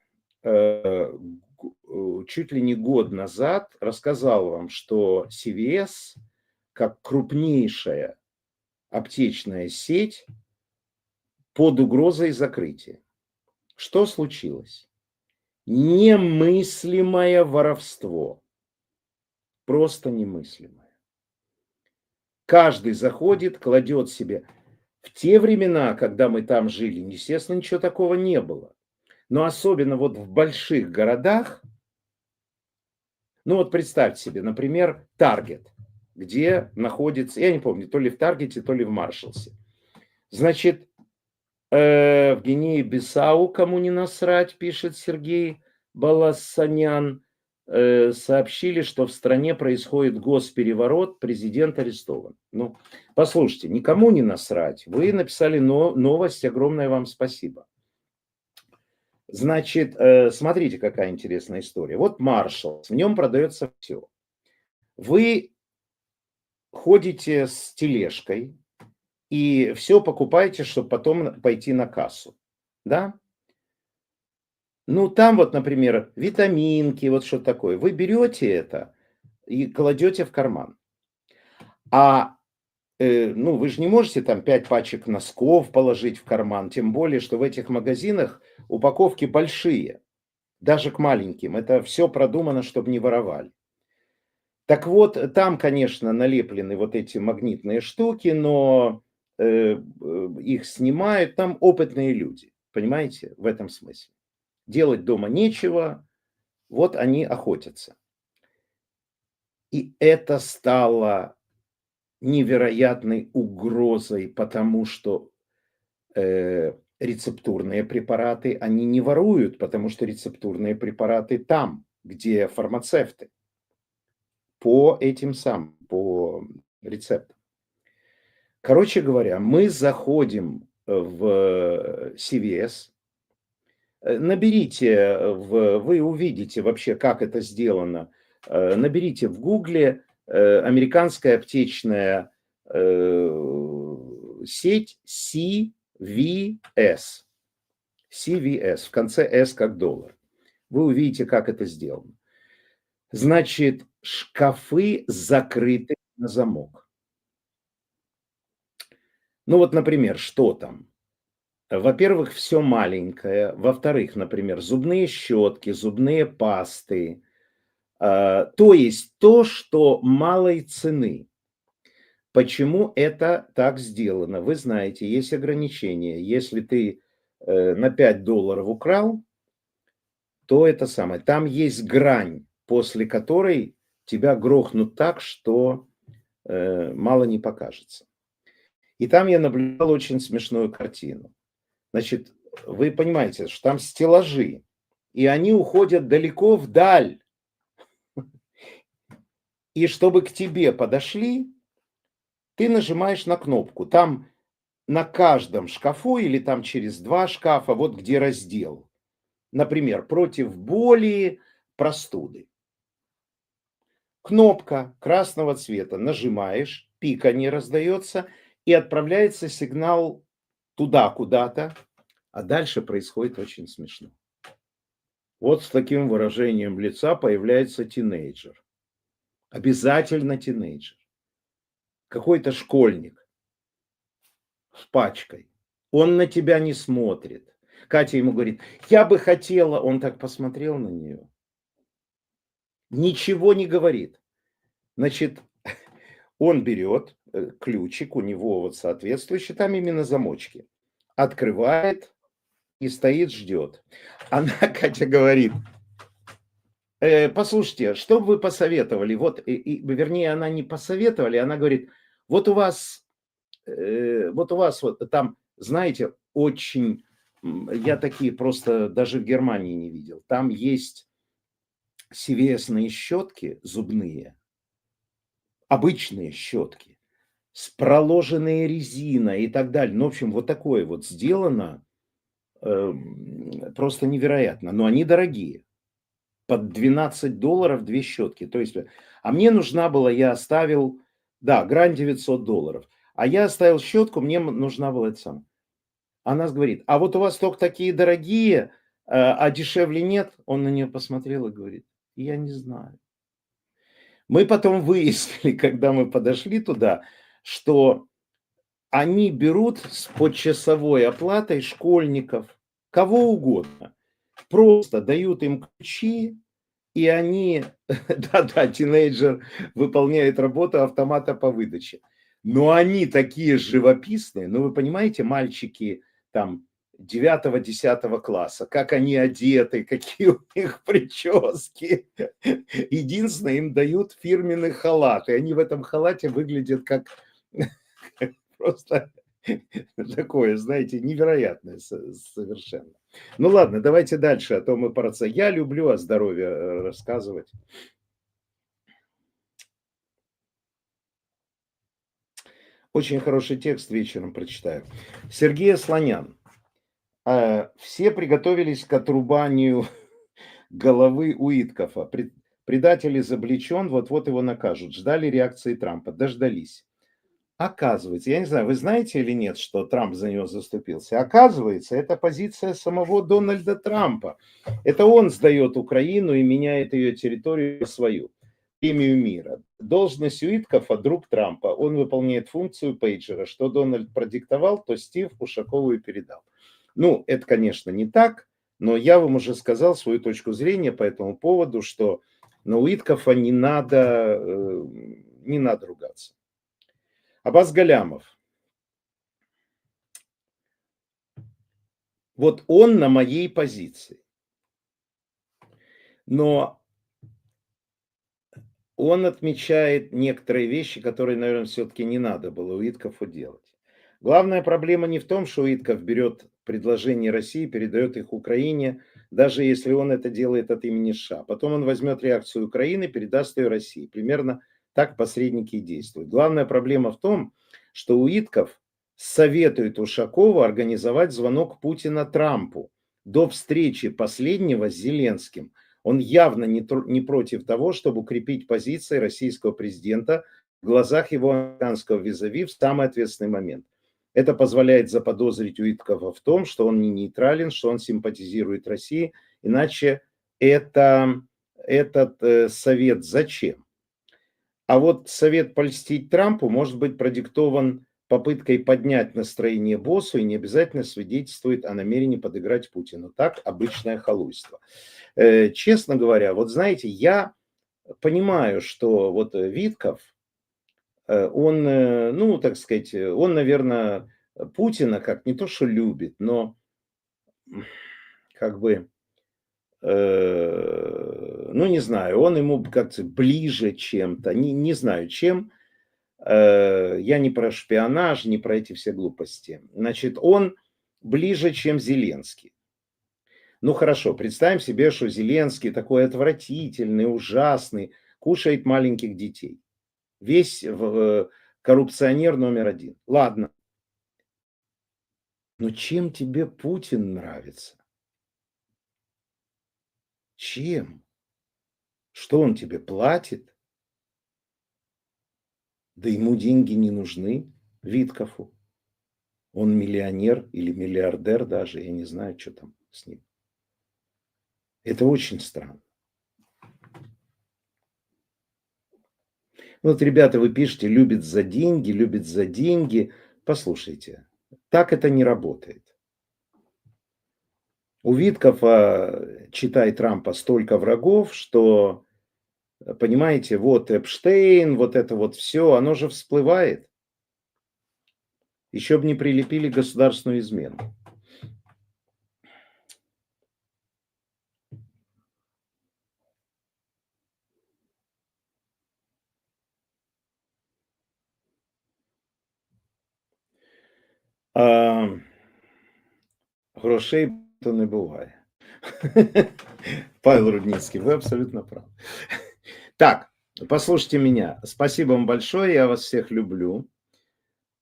чуть ли не год назад рассказал вам, что CVS, как крупнейшая аптечная сеть, под угрозой закрытия. Что случилось? Немыслимое воровство. Просто немыслимое. Каждый заходит, кладет себе. В те времена, когда мы там жили, естественно, ничего такого не было. Но особенно вот в больших городах, ну вот представьте себе, например, Таргет, где находится, я не помню, то ли в Таргете, то ли в Маршалсе. Значит, в Гвинее-Бисау, кому не насрать, пишет Сергей Баласанян, сообщили, что в стране происходит госпереворот, президент арестован. Ну, послушайте, никому не насрать. Вы написали новость, огромное вам спасибо. Значит, смотрите, какая интересная история. Вот Маршалл, в нем продается все. Вы ходите с тележкой и все покупаете, чтобы потом пойти на кассу. Да? Ну, там вот, например, витаминки, вот что такое. Вы берете это и кладете в карман. А, ну, вы же не можете там 5 пачек носков положить в карман, тем более, что в этих магазинах упаковки большие, даже к маленьким. Это все продумано, чтобы не воровали. Так вот, там, конечно, налеплены вот эти магнитные штуки, но их снимают, там опытные люди, понимаете, в этом смысле. Делать дома нечего, вот они охотятся. И это стало невероятной угрозой, потому что рецептурные препараты, они не воруют, потому что рецептурные препараты там, где фармацевты, по этим самым, по рецептам. Короче говоря, мы заходим в CVS, наберите, вы увидите вообще, как это сделано. Наберите в Гугле американская аптечная сеть CVS. CVS, в конце S как доллар. Вы увидите, как это сделано. Значит, шкафы закрыты на замок. Ну вот, например, что там? Во-первых, все маленькое. Во-вторых, например, зубные щетки, зубные пасты. То есть то, что малой цены. Почему это так сделано? Вы знаете, есть ограничения. Если ты на $5 украл, то это самое. Там есть грань, после которой тебя грохнут так, что мало не покажется. И там я наблюдал очень смешную картину. Значит, вы понимаете, что там стеллажи, и они уходят далеко вдаль. И чтобы к тебе подошли, ты нажимаешь на кнопку. Там на каждом шкафу или там через 2 шкафа, вот где раздел. Например, против боли, простуды. Кнопка красного цвета. Нажимаешь, пиканье раздается, и отправляется сигнал туда куда-то. А дальше происходит очень смешно. Вот с таким выражением лица появляется тинейджер. Обязательно тинейджер. Какой-то школьник с пачкой. Он на тебя не смотрит. Катя ему говорит, я бы хотела, он так посмотрел на нее. Ничего не говорит. Значит, он берет ключик, у него вот соответствующий, там именно замочки. Открывает и стоит, ждет. Она, Катя, говорит, послушайте, что бы вы посоветовали? Вот, вернее, она не посоветовали, она говорит, вот у вас вот там, знаете, очень, я такие просто даже в Германии не видел. Там есть CVS-ные щетки зубные, обычные щетки, с проложенной резиной и так далее. Ну, в общем, вот такое вот сделано. просто невероятно. Но они дорогие. Под $12 2 щетки. То есть, а мне нужна была, я оставил, да, грань $900. А я оставил щетку, мне нужна была это самое. Она говорит: а вот у вас только такие дорогие, а дешевле нет? Он на нее посмотрел и говорит: я не знаю. Мы потом выяснили, когда мы подошли туда, что они берут с почасовой оплатой школьников, кого угодно. Просто дают им ключи, и они, да-да, тинейджер выполняет работу автомата по выдаче. Но они такие живописные, ну вы понимаете, мальчики там 9-10 класса, как они одеты, какие у них прически. Единственное, им дают фирменный халат, и они в этом халате выглядят как просто такое, знаете, невероятное совершенно. Ну ладно, давайте дальше, а то мы про це. Я люблю о здоровье рассказывать. Очень хороший текст, вечером прочитаю. Сергей Слонян. Все приготовились к отрубанию головы Уиткофа. Предатель изобличен, вот-вот его накажут. Ждали реакции Трампа, дождались. Оказывается, я не знаю, вы знаете или нет, что Трамп за него заступился? Оказывается, это позиция самого Дональда Трампа. Это он сдает Украину и меняет ее территорию на свою. Премию мира. Должность Уиткофа – друг Трампа. Он выполняет функцию пейджера. Что Дональд продиктовал, то Стив Ушакову и передал. Ну, это, конечно, не так, но я вам уже сказал свою точку зрения по этому поводу, что на Уиткофа не надо ругаться. Аббас Галямов. Вот он на моей позиции. Но он отмечает некоторые вещи, которые, наверное, все-таки не надо было Уиткофу делать. Главная проблема не в том, что Уиткоф берет предложения России, передает их Украине, даже если он это делает от имени США. Потом он возьмет реакцию Украины, передаст ее России. Примерно так посредники и действуют. Главная проблема в том, что Уиткоф советует Ушакову организовать звонок Путина Трампу до встречи последнего с Зеленским. Он явно не против того, чтобы укрепить позиции российского президента в глазах его американского визави в самый ответственный момент. Это позволяет заподозрить Уиткофа в том, что он не нейтрален, что он симпатизирует России. Иначе этот совет зачем? А вот совет польстить Трампу может быть продиктован попыткой поднять настроение боссу и не обязательно свидетельствует о намерении подыграть Путину. Так, обычное халуйство. Честно говоря, вот знаете, я понимаю, что вот Витков, он, ну, так сказать, он, наверное, Путина как не то, что любит, но как бы, ну, не знаю, он ему как-то ближе чем-то, не знаю чем. Я не про шпионаж, не про эти все глупости. Значит, он ближе, чем Зеленский. Ну хорошо, представим себе, что Зеленский такой отвратительный, ужасный, кушает маленьких детей. Весь коррупционер номер один. Ладно. Но чем тебе Путин нравится? Чем? Что он тебе платит? Да ему деньги не нужны, Виткофу. Он миллионер или миллиардер даже, я не знаю, что там с ним. Это очень странно. Вот, ребята, вы пишете, любит за деньги, любит за деньги. Послушайте, так это не работает. У Виткофа, читай Трампа, столько врагов, что, понимаете, вот Эпштейн, вот это вот все, оно же всплывает. Еще бы не прилепили государственную измену. Грошей то не буває. Павел Рудницкий, вы абсолютно правы. Так, послушайте меня. Спасибо вам большое, я вас всех люблю.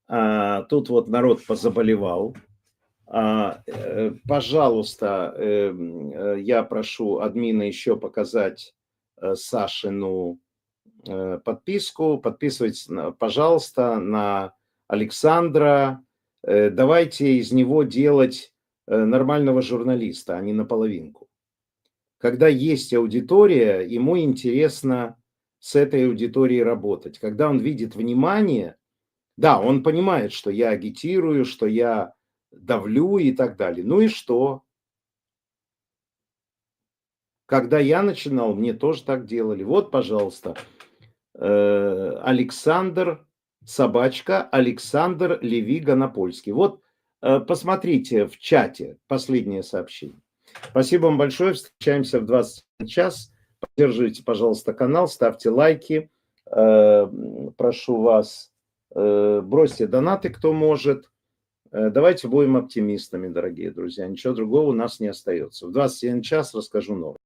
Тут вот народ позаболевал. Пожалуйста, я прошу админа еще показать Сашину подписку. Подписывайтесь, пожалуйста, на Александра. Давайте из него делать нормального журналиста, а не наполовинку. Когда есть аудитория, ему интересно с этой аудиторией работать. Когда он видит внимание, да, он понимает, что я агитирую, что я давлю и так далее. Ну и что? Когда я начинал, мне тоже так делали. Вот, пожалуйста, Александр, собачка, Александр Леви Гонопольский. Вот, посмотрите в чате последнее сообщение. Спасибо вам большое. Встречаемся в 21 час. Поддерживайте, пожалуйста, канал, ставьте лайки. Прошу вас, бросьте донаты, кто может. Давайте будем оптимистами, дорогие друзья. Ничего другого у нас не остается. В 21 час расскажу новое.